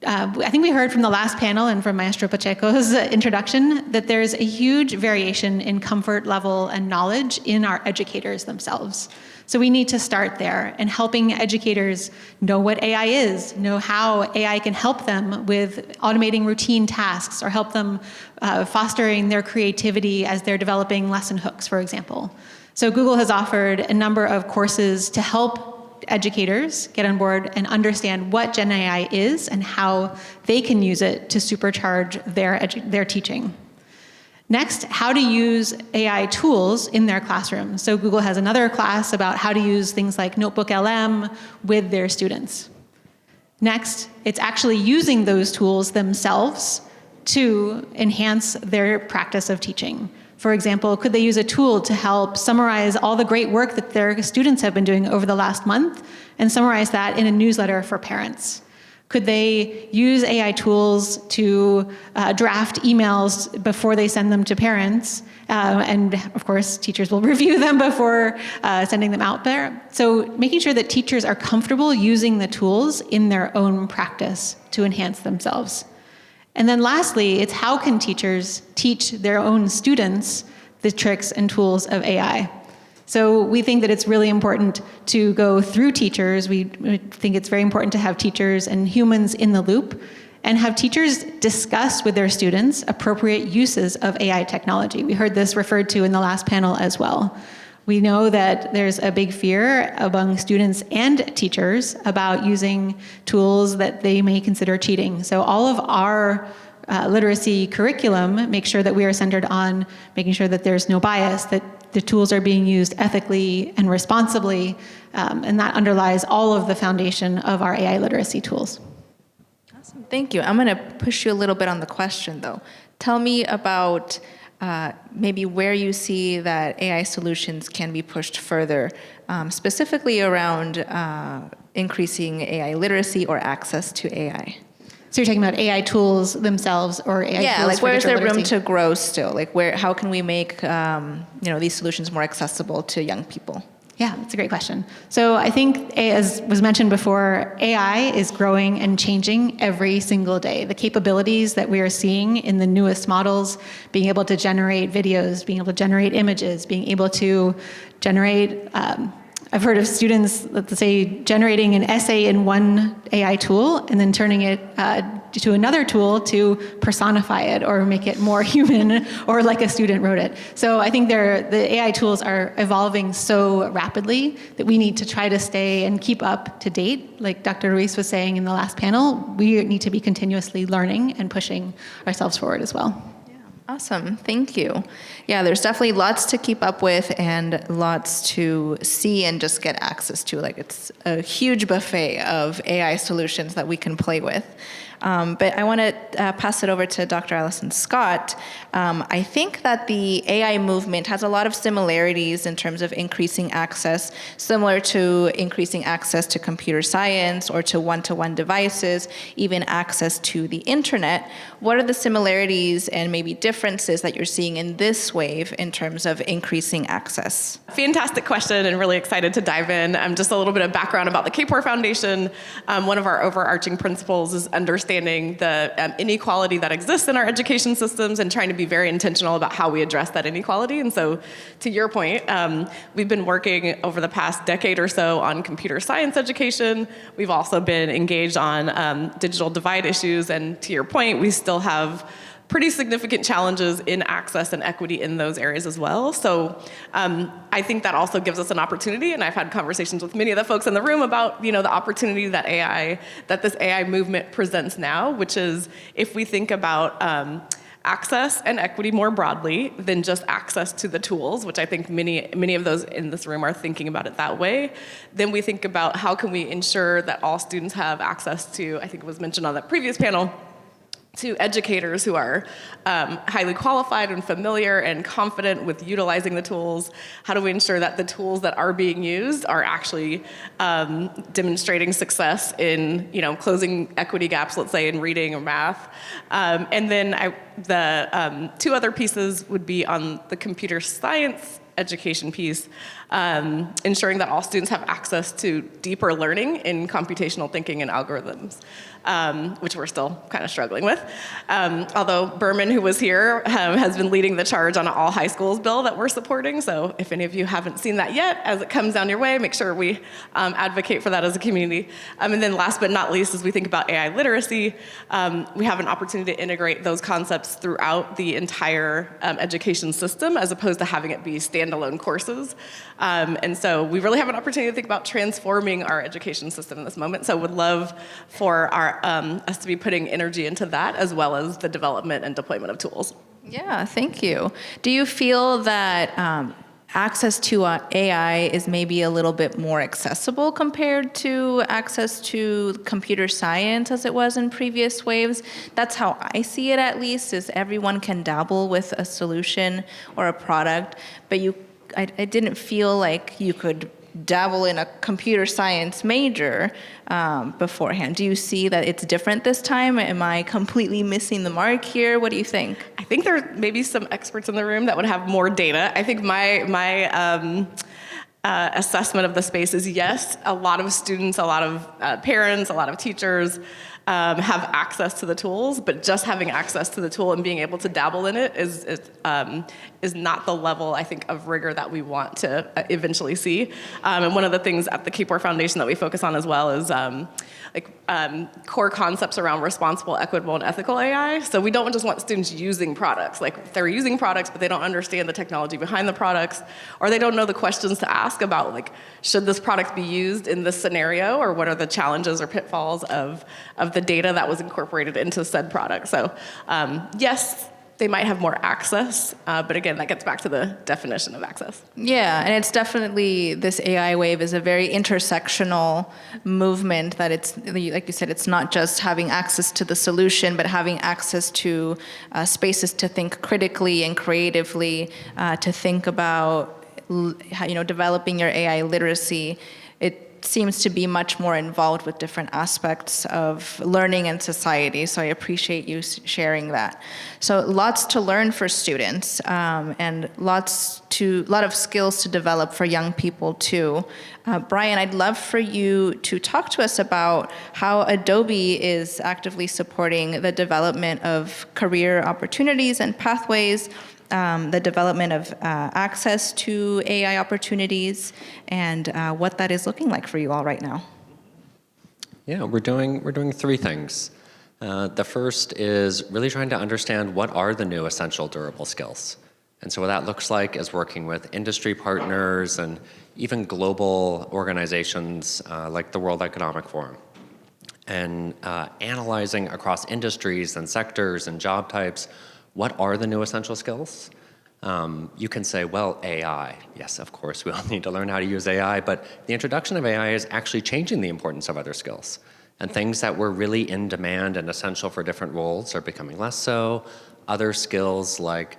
I think we heard from the last panel and from Maestro Pacheco's introduction that there's a huge variation in comfort level and knowledge in our educators themselves. So we need to start there and helping educators know what AI is, know how AI can help them with automating routine tasks or help them fostering their creativity as they're developing lesson hooks, for example. So Google has offered a number of courses to help educators get on board and understand what Gen AI is and how they can use it to supercharge their teaching. Next, how to use AI tools in their classroom. So Google has another class about how to use things like Notebook LM with their students. Next, it's actually using those tools themselves to enhance their practice of teaching. For example, could they use a tool to help summarize all the great work that their students have been doing over the last month and summarize that in a newsletter for parents? Could they use AI tools to draft emails before they send them to parents? And of course, teachers will review them before sending them out there. So making sure that teachers are comfortable using the tools in their own practice to enhance themselves. And then lastly, it's how can teachers teach their own students the tricks and tools of AI? So we think that it's really important to go through teachers. We think it's very important to have teachers and humans in the loop and have teachers discuss with their students appropriate uses of AI technology. We heard this referred to in the last panel as well. We know that there's a big fear among students and teachers about using tools that they may consider cheating. So all of our literacy curriculum makes sure that we are centered on making sure that there's no bias, that the tools are being used ethically and responsibly, and that underlies all of the foundation of our AI literacy tools. Awesome, thank you. I'm going to push you a little bit on the question, though. Tell me about maybe where you see that AI solutions can be pushed further, specifically around increasing AI literacy or access to AI. So you're talking about AI tools themselves or AI tools like for where is there digital room literacy? to grow still? Like how can we make these solutions more accessible to young people? Yeah, that's a great question. So I think, as was mentioned before, AI is growing and changing every single day. The capabilities that we are seeing in the newest models, being able to generate videos, being able to generate images, being able to generate, I've heard of students, let's say, generating an essay in one AI tool and then turning it to another tool to personify it or make it more human or like a student wrote it. So I think the AI tools are evolving so rapidly that we need to try to stay and keep up to date. Like Dr. Ruiz was saying in the last panel, we need to be continuously learning and pushing ourselves forward as well. Awesome, thank you. Yeah, there's definitely lots to keep up with and lots to see and just get access to. Like it's a huge buffet of AI solutions that we can play with. But I want to pass it over to Dr. Allison Scott. I think that the AI movement has a lot of similarities in terms of increasing access, similar to increasing access to computer science or to one-to-one devices, even access to the internet. What are the similarities and maybe differences that you're seeing in this wave in terms of increasing access? Fantastic question and really excited to dive in. Just a little bit of background about the Kapor Foundation. One of our overarching principles is understanding the inequality that exists in our education systems and trying to be very intentional about how we address that inequality. And so to your point, we've been working over the past decade or so on computer science education. We've also been engaged on digital divide issues. And to your point, we still have pretty significant challenges in access and equity in those areas as well. So I think that also gives us an opportunity, and I've had conversations with many of the folks in the room about the opportunity that this AI movement presents now, which is if we think about access and equity more broadly than just access to the tools, which I think many of those in this room are thinking about it that way, then we think about how can we ensure that all students have access to, I think it was mentioned on that previous panel, to educators who are highly qualified and familiar and confident with utilizing the tools. How do we ensure that the tools that are being used are actually demonstrating success in closing equity gaps, let's say in reading or math? And then the two other pieces would be on the computer science education piece, ensuring that all students have access to deeper learning in computational thinking and algorithms, which we're still kind of struggling with. Although Berman, who was here, has been leading the charge on an all high schools bill that we're supporting. So if any of you haven't seen that yet, as it comes down your way, make sure we advocate for that as a community. And then last but not least, as we think about AI literacy, we have an opportunity to integrate those concepts throughout the entire education system, as opposed to having it be standalone courses. And so we really have an opportunity to think about transforming our education system in this moment. So would love for us to be putting energy into that, as well as the development and deployment of tools. Yeah, thank you. Do you feel that access to AI is maybe a little bit more accessible compared to access to computer science as it was in previous waves? That's how I see it, at least, is everyone can dabble with a solution or a product, but I didn't feel like you could dabble in a computer science major beforehand. Do you see that it's different this time? Am I completely missing the mark here? What do you think? I think there may be some experts in the room that would have more data. I think my assessment of the space is yes, a lot of students, a lot of parents, a lot of teachers have access to the tools, but just having access to the tool and being able to dabble in it is not the level, I think, of rigor that we want to eventually see. And one of the things at the Kapor Foundation that we focus on as well is core concepts around responsible, equitable, and ethical AI. So we don't just want students using products. Like, they're using products, but they don't understand the technology behind the products, or they don't know the questions to ask about, like, should this product be used in this scenario, or what are the challenges or pitfalls of the data that was incorporated into said product. So yes, they might have more access, but again, that gets back to the definition of access. Yeah, and it's definitely, this AI wave is a very intersectional movement that it's, like you said, it's not just having access to the solution, but having access to spaces to think critically and creatively, to think about, developing your AI literacy. It seems to be much more involved with different aspects of learning and society, so I appreciate you sharing that. So lots to learn for students, and a lot of skills to develop for young people too. Brian, I'd love for you to talk to us about how Adobe is actively supporting the development of career opportunities and pathways, the development of access to AI opportunities, and what that is looking like for you all right now. Yeah, we're doing three things. The first is really trying to understand what are the new essential durable skills. And so what that looks like is working with industry partners and even global organizations like the World Economic Forum, and analyzing across industries and sectors and job types, what are the new essential skills? You can say, well, AI. Yes, of course, we all need to learn how to use AI, but the introduction of AI is actually changing the importance of other skills. And things that were really in demand and essential for different roles are becoming less so. Other skills, like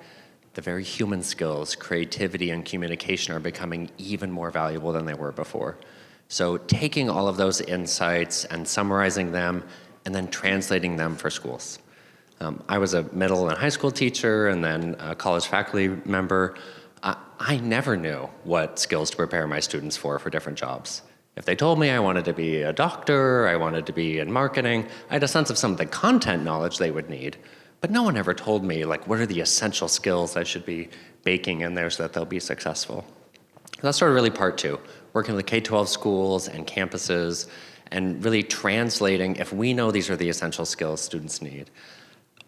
the very human skills, creativity and communication, are becoming even more valuable than they were before. So taking all of those insights and summarizing them and then translating them for schools. I was a middle and high school teacher and then a college faculty member. I never knew what skills to prepare my students for different jobs. If they told me I wanted to be a doctor, I wanted to be in marketing, I had a sense of some of the content knowledge they would need, but no one ever told me, like, what are the essential skills I should be baking in there so that they'll be successful. That's sort of really part two, working with K-12 schools and campuses and really translating, if we know these are the essential skills students need,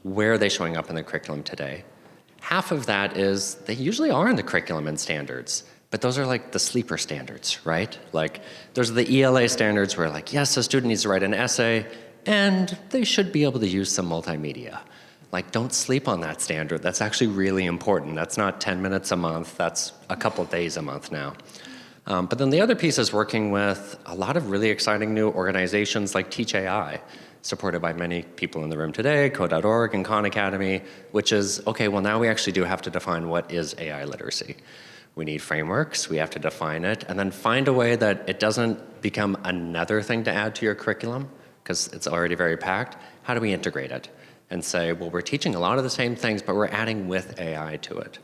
where are they showing up in the curriculum today? Half of that is they usually are in the curriculum and standards, but those are like the sleeper standards, right? Like, those are the ELA standards where, like, yes, a student needs to write an essay, and they should be able to use some multimedia. Like, don't sleep on that standard. That's actually really important. That's not 10 minutes a month. That's a couple days a month now. But then the other piece is working with a lot of really exciting new organizations like Teach AI, supported by many people in the room today, Code.org and Khan Academy, which is, okay, well, now we actually do have to define what is AI literacy. We need frameworks, we have to define it, and then find a way that it doesn't become another thing to add to your curriculum, because it's already very packed. How do we integrate it? And say, well, we're teaching a lot of the same things, but we're adding with AI to it.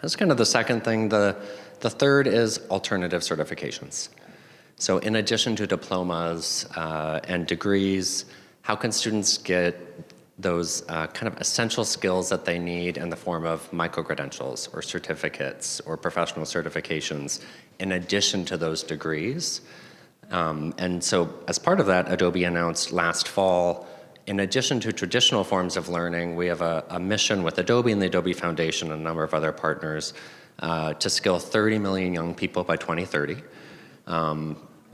That's kind of the second thing. The third is alternative certifications. So in addition to diplomas and degrees, how can students get those kind of essential skills that they need in the form of micro-credentials or certificates or professional certifications in addition to those degrees? And so as part of that, Adobe announced last fall, in addition to traditional forms of learning, we have a mission with Adobe and the Adobe Foundation and a number of other partners to skill 30 million young people by 2030.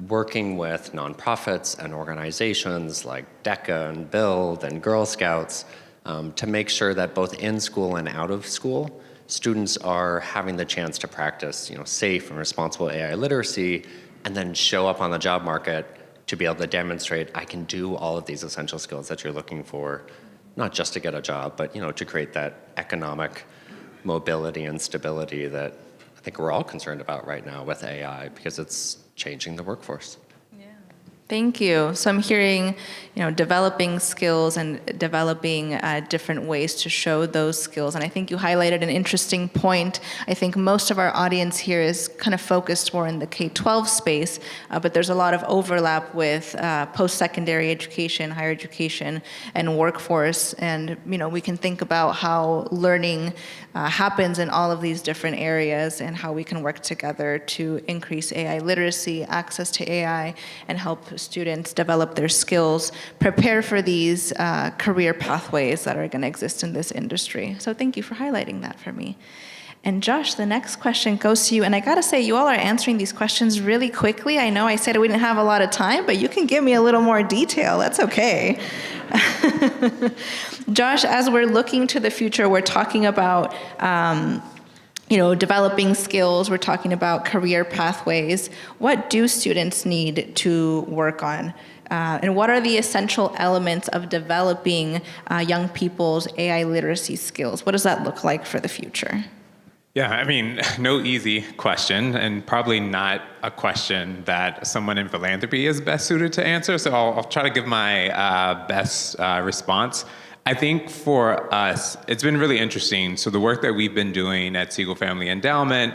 Working with nonprofits and organizations like DECA and Build and Girl Scouts to make sure that both in school and out of school, students are having the chance to practice, safe and responsible AI literacy, and then show up on the job market to be able to demonstrate I can do all of these essential skills that you're looking for, not just to get a job, but to create that economic mobility and stability that I think we're all concerned about right now with AI, because it's changing the workforce. Thank you. So I'm hearing, developing skills and developing different ways to show those skills. And I think you highlighted an interesting point. I think most of our audience here is kind of focused more in the K-12 space, but there's a lot of overlap with post-secondary education, higher education, and workforce. And we can think about how learning happens in all of these different areas and how we can work together to increase AI literacy, access to AI, and help students develop their skills, prepare for these career pathways that are going to exist in this industry. So thank you for highlighting that for me. And Josh, the next question goes to you. And I gotta say, you all are answering these questions really quickly. I know I said we didn't have a lot of time, but you can give me a little more detail. That's okay. Josh, as we're looking to the future, we're talking about developing skills. We're talking about career pathways. What do students need to work on? And what are the essential elements of developing young people's AI literacy skills? What does that look like for the future? Yeah, I mean, no easy question, and probably not a question that someone in philanthropy is best suited to answer, so I'll try to give my best response. I think for us, it's been really interesting. So the work that we've been doing at Siegel Family Endowment,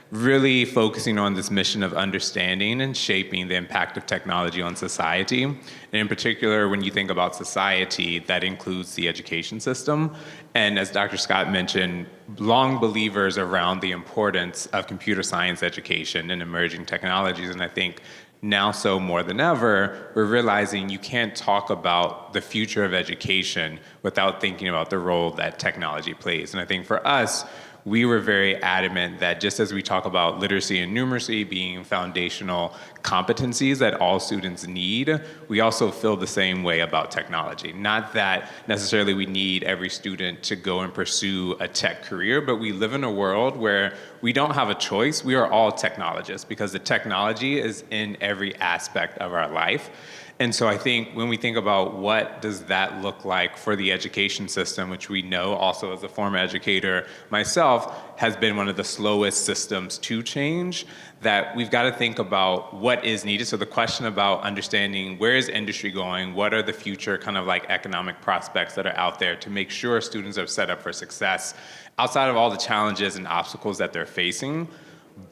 really focusing on this mission of understanding and shaping the impact of technology on society. And in particular, when you think about society, that includes the education system. And as Dr. Scott mentioned, long believers around the importance of computer science education and emerging technologies. And I think now so more than ever, we're realizing you can't talk about the future of education without thinking about the role that technology plays. And I think for us, we were very adamant that just as we talk about literacy and numeracy being foundational competencies that all students need, we also feel the same way about technology. Not that necessarily we need every student to go and pursue a tech career, but we live in a world where we don't have a choice. We are all technologists because the technology is in every aspect of our life. And so I think when we think about what does that look like for the education system, which we know also as a former educator myself has been one of the slowest systems to change, that we've got to think about what is needed. So the question about understanding where is industry going, what are the future kind of like economic prospects that are out there to make sure students are set up for success outside of all the challenges and obstacles that they're facing.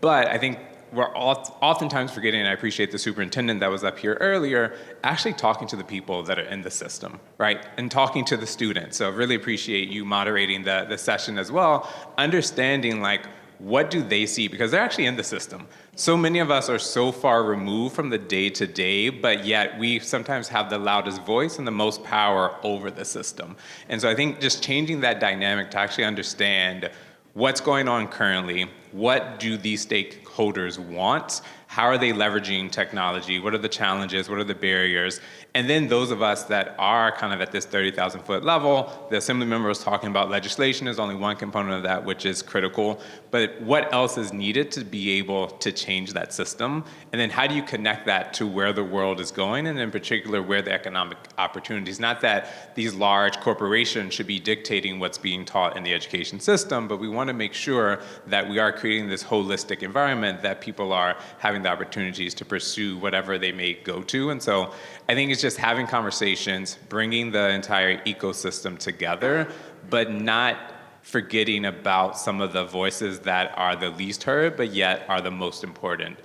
But I think we're oftentimes forgetting, and I appreciate the superintendent that was up here earlier, actually talking to the people that are in the system, right? And talking to the students. So I really appreciate you moderating the session as well, understanding like, what do they see? Because they're actually in the system. So many of us are so far removed from the day-to-day, but yet we sometimes have the loudest voice and the most power over the system. And so I think just changing that dynamic to actually understand what's going on currently, what do these stakeholders want, how are they leveraging technology, what are the challenges, what are the barriers, and then those of us that are kind of at this 30,000 foot level, the Assemblymember was talking about legislation is only one component of that, which is critical, but what else is needed to be able to change that system? And then how do you connect that to where the world is going, and in particular, where the economic opportunities, not that these large corporations should be dictating what's being taught in the education system, but we want to make sure that we are creating this holistic environment that people are having the opportunities to pursue whatever they may go to. And so I think it's just having conversations, bringing the entire ecosystem together, but not forgetting about some of the voices that are the least heard, but yet are the most important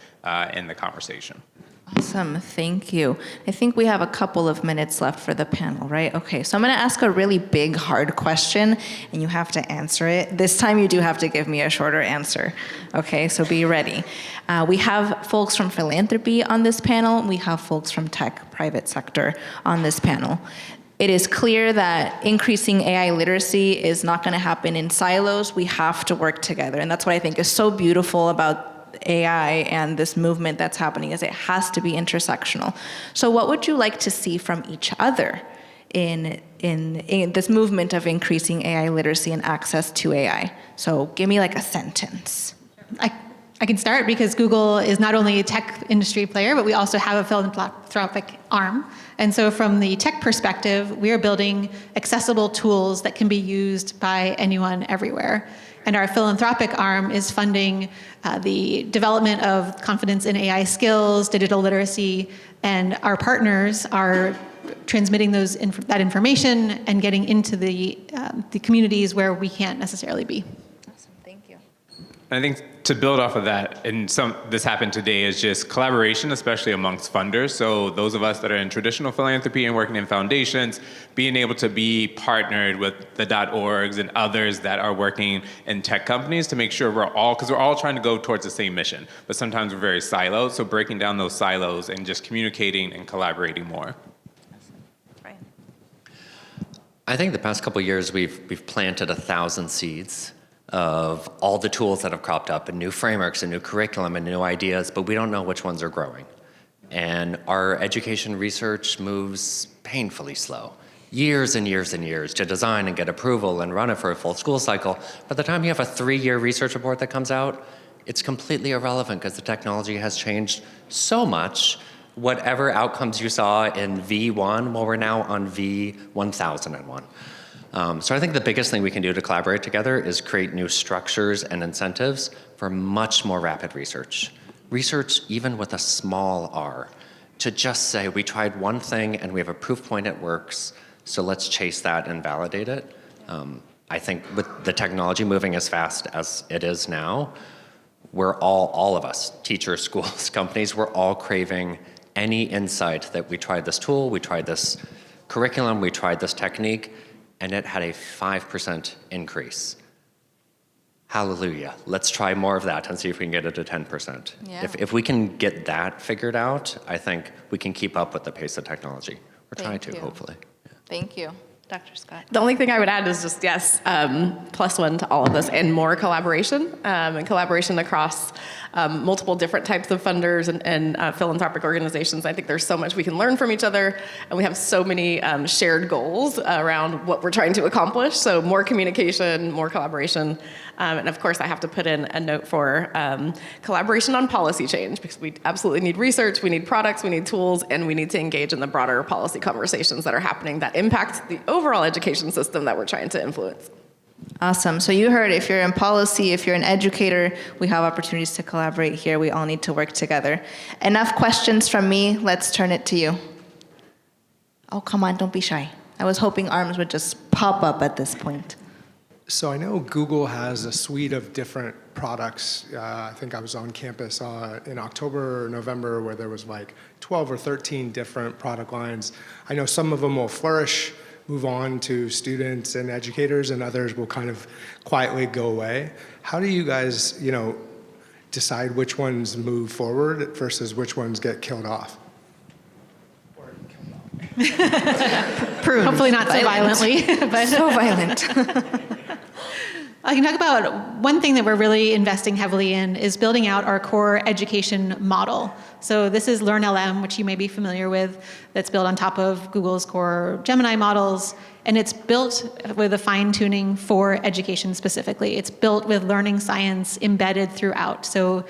in the conversation. Awesome, thank you. I think we have a couple of minutes left for the panel, right? Okay, so I'm gonna ask a really big, hard question, and you have to answer it. This time you do have to give me a shorter answer. Okay, so be ready. We have folks from philanthropy on this panel. We have folks from tech, private sector on this panel. It is clear that increasing AI literacy is not gonna happen in silos. We have to work together, and that's what I think is so beautiful about AI and this movement that's happening, is it has to be intersectional. So what would you like to see from each other in this movement of increasing AI literacy and access to AI? So give me like a sentence. I can start because Google is not only a tech industry player, but we also have a philanthropic arm. And so from the tech perspective, we are building accessible tools that can be used by anyone everywhere. And our philanthropic arm is funding the development of confidence in AI skills, digital literacy, and our partners are transmitting that information and getting into the communities where we can't necessarily be. Awesome, thank you. I think to build off of that, and this happened today, is just collaboration, especially amongst funders. So those of us that are in traditional philanthropy and working in foundations, being able to be partnered with the .orgs and others that are working in tech companies to make sure because we're all trying to go towards the same mission, but sometimes we're very siloed. So breaking down those silos and just communicating and collaborating more. I think the past couple of years we've planted 1,000 seeds of all the tools that have cropped up and new frameworks and new curriculum and new ideas, but we don't know which ones are growing. And our education research moves painfully slow. Years and years and years to design and get approval and run it for a full school cycle. By the time you have a 3-year research report that comes out, it's completely irrelevant because the technology has changed so much. Whatever outcomes you saw in V1, well, we're now on V1001. So I think the biggest thing we can do to collaborate together is create new structures and incentives for much more rapid research. Research, even with a small r, to just say, we tried one thing and we have a proof point it works, so let's chase that and validate it. I think with the technology moving as fast as it is now, we're all of us, teachers, schools, companies, we're all craving any insight that we tried this tool, we tried this curriculum, we tried this technique, and it had a 5% increase. Hallelujah. Let's try more of that and see if we can get it to 10%. Yeah. If we can get that figured out, I think we can keep up with the pace of technology. We're trying to, hopefully. Thank you. Dr. Scott. The only thing I would add is just, yes, +1 to all of this and more collaboration and collaboration across multiple different types of funders and philanthropic organizations. I think there's so much we can learn from each other, and we have so many shared goals around what we're trying to accomplish. So more communication, more collaboration. And of course, I have to put in a note for collaboration on policy change, because we absolutely need research, we need products, we need tools, and we need to engage in the broader policy conversations that are happening that impact the overall education system that we're trying to influence. Awesome. So you heard, if you're in policy, if you're an educator, we have opportunities to collaborate here. We all need to work together. Enough questions from me. Let's turn it to you. Oh, come on, don't be shy. I was hoping arms would just pop up at this point. So I know Google has a suite of different products. I think I was on campus in October or November where there was like 12 or 13 different product lines. I know some of them will flourish, move on to students and educators, and others will kind of quietly go away. How do you guys, decide which ones move forward versus which ones get killed off? Hopefully not so violently. But so violent. I can talk about one thing that we're really investing heavily in is building out our core education model. So this is LearnLM, which you may be familiar with, that's built on top of Google's core Gemini models. And it's built with a fine tuning for education specifically. It's built with learning science embedded throughout. So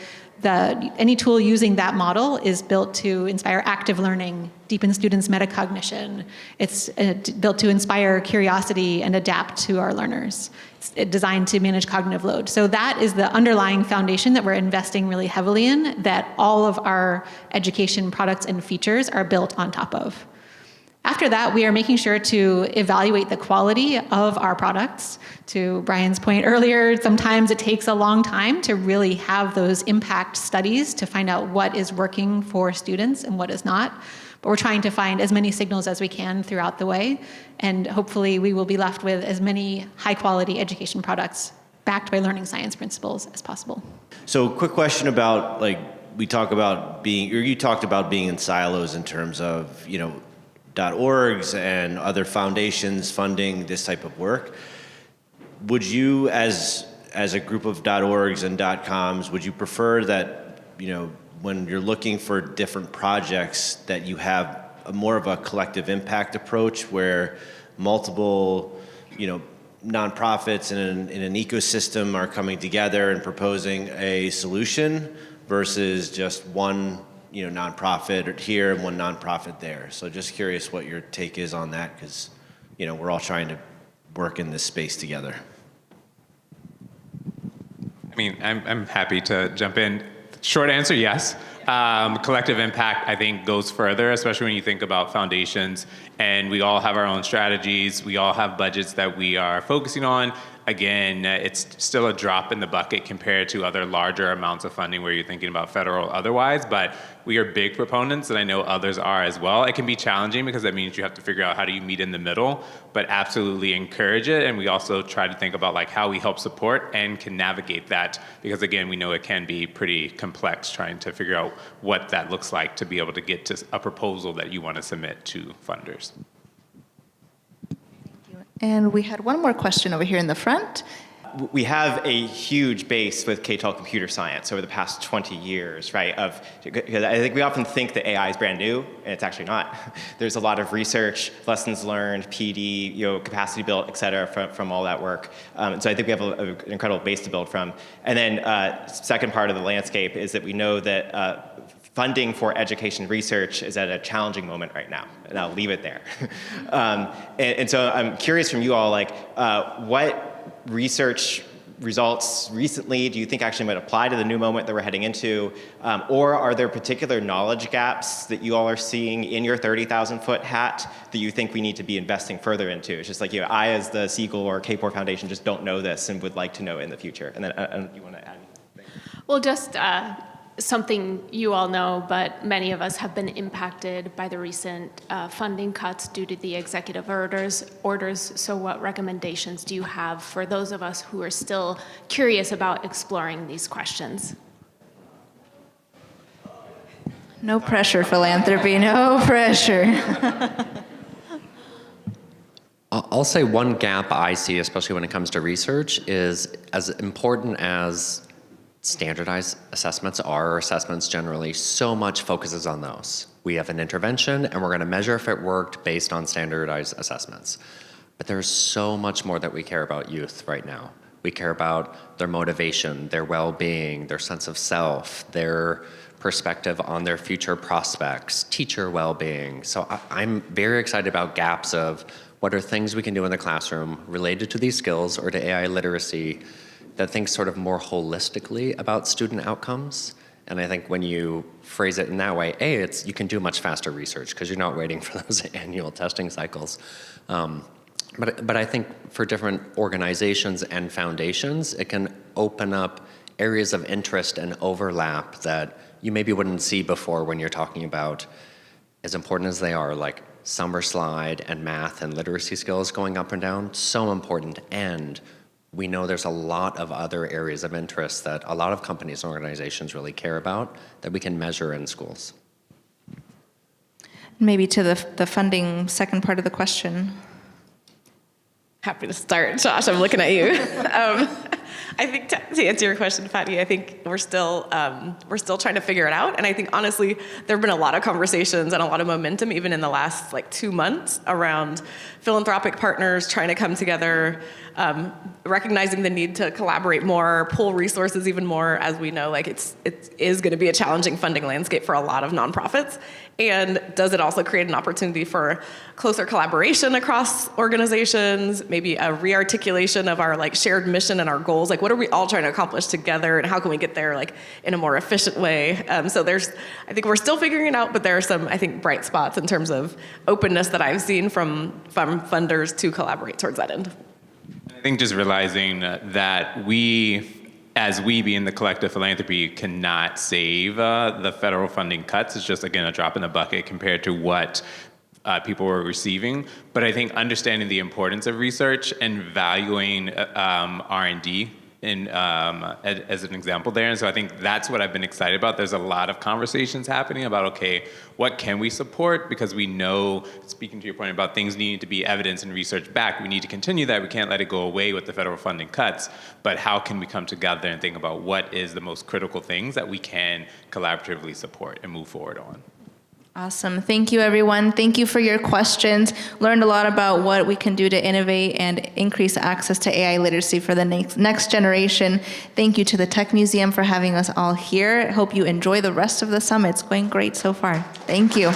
any tool using that model is built to inspire active learning, deepen students' metacognition. It's built to inspire curiosity and adapt to our learners. It's designed to manage cognitive load. So that is the underlying foundation that we're investing really heavily in, that all of our education products and features are built on top of. After that, we are making sure to evaluate the quality of our products. To Brian's point earlier, sometimes it takes a long time to really have those impact studies to find out what is working for students and what is not. But we're trying to find as many signals as we can throughout the way, and hopefully we will be left with as many high-quality education products backed by learning science principles as possible. So quick question about, you talked about being in silos in terms of, .orgs and other foundations funding this type of work. Would you, as a group of .orgs and .coms, would you prefer that, when you're looking for different projects, that you have more of a collective impact approach where multiple, nonprofits in an ecosystem are coming together and proposing a solution versus just one nonprofit here and one nonprofit there? So just curious what your take is on that, because we're all trying to work in this space together. I mean, I'm happy to jump in. Short answer, yes. Collective impact, I think, goes further, especially when you think about foundations. And we all have our own strategies. We all have budgets that we are focusing on. Again, it's still a drop in the bucket compared to other larger amounts of funding where you're thinking about federal or otherwise, but we are big proponents, and I know others are as well. It can be challenging because that means you have to figure out how do you meet in the middle, but absolutely encourage it. And we also try to think about like how we help support and can navigate that, because again, we know it can be pretty complex trying to figure out what that looks like to be able to get to a proposal that you want to submit to funders. And we had one more question over here in the front. We have a huge base with K-12 computer science over the past 20 years, right? Because I think we often think that AI is brand new, and it's actually not. There's a lot of research, lessons learned, PD, capacity built, et cetera, from all that work. So I think we have an incredible base to build from. And then second part of the landscape is that we know that funding for education research is at a challenging moment right now, and I'll leave it there. And so I'm curious from you all, like, what research results recently do you think actually might apply to the new moment that we're heading into? Or are there particular knowledge gaps that you all are seeing in your 30,000-foot hat that you think we need to be investing further into? It's just like, I as the Siegel or Kapor Foundation just don't know this and would like to know in the future. And then you want to add anything? Well, just something you all know, but many of us have been impacted by the recent funding cuts due to the executive orders. So what recommendations do you have for those of us who are still curious about exploring these questions? No pressure, philanthropy, no pressure. I'll say one gap I see, especially when it comes to research, is as important as standardized assessments are, or assessments generally, so much focuses on those. We have an intervention and we're going to measure if it worked based on standardized assessments. But there's so much more that we care about youth right now. We care about their motivation, their well-being, their sense of self, their perspective on their future prospects, teacher well-being. So I'm very excited about gaps of what are things we can do in the classroom related to these skills or to AI literacy that thinks sort of more holistically about student outcomes. And I think when you phrase it in that way, you can do much faster research because you're not waiting for those annual testing cycles. But I think for different organizations and foundations, it can open up areas of interest and overlap that you maybe wouldn't see before when you're talking about, as important as they are, like summer slide and math and literacy skills going up and down, so important. And we know there's a lot of other areas of interest that a lot of companies and organizations really care about that we can measure in schools. Maybe to the funding second part of the question. Happy to start, Josh. I'm looking at you. I think to answer your question, Pati, I think we're still trying to figure it out. And I think honestly, there have been a lot of conversations and a lot of momentum even in the last 2 months around philanthropic partners trying to come together, recognizing the need to collaborate more, pool resources even more, as we know, it is going to be a challenging funding landscape for a lot of nonprofits. And does it also create an opportunity for closer collaboration across organizations, maybe a re-articulation of our shared mission and our goals? What are we all trying to accomplish together, and how can we get there in a more efficient way? So I think we're still figuring it out, but there are some, I think, bright spots in terms of openness that I've seen from funders to collaborate towards that end. I think just realizing that we being the collective philanthropy cannot save the federal funding cuts. It's just, again, a drop in the bucket compared to what people were receiving. But I think understanding the importance of research and valuing R&D as an example there. And so I think that's what I've been excited about. There's a lot of conversations happening about, okay, what can we support? Because we know, speaking to your point about things needing to be evidence and research back, we need to continue that. We can't let it go away with the federal funding cuts. But how can we come together and think about what is the most critical things that we can collaboratively support and move forward on? Awesome. Thank you, everyone. Thank you for your questions. Learned a lot about what we can do to innovate and increase access to AI literacy for the next generation. Thank you to the Tech Museum for having us all here. Hope you enjoy the rest of the summit. It's going great so far. Thank you.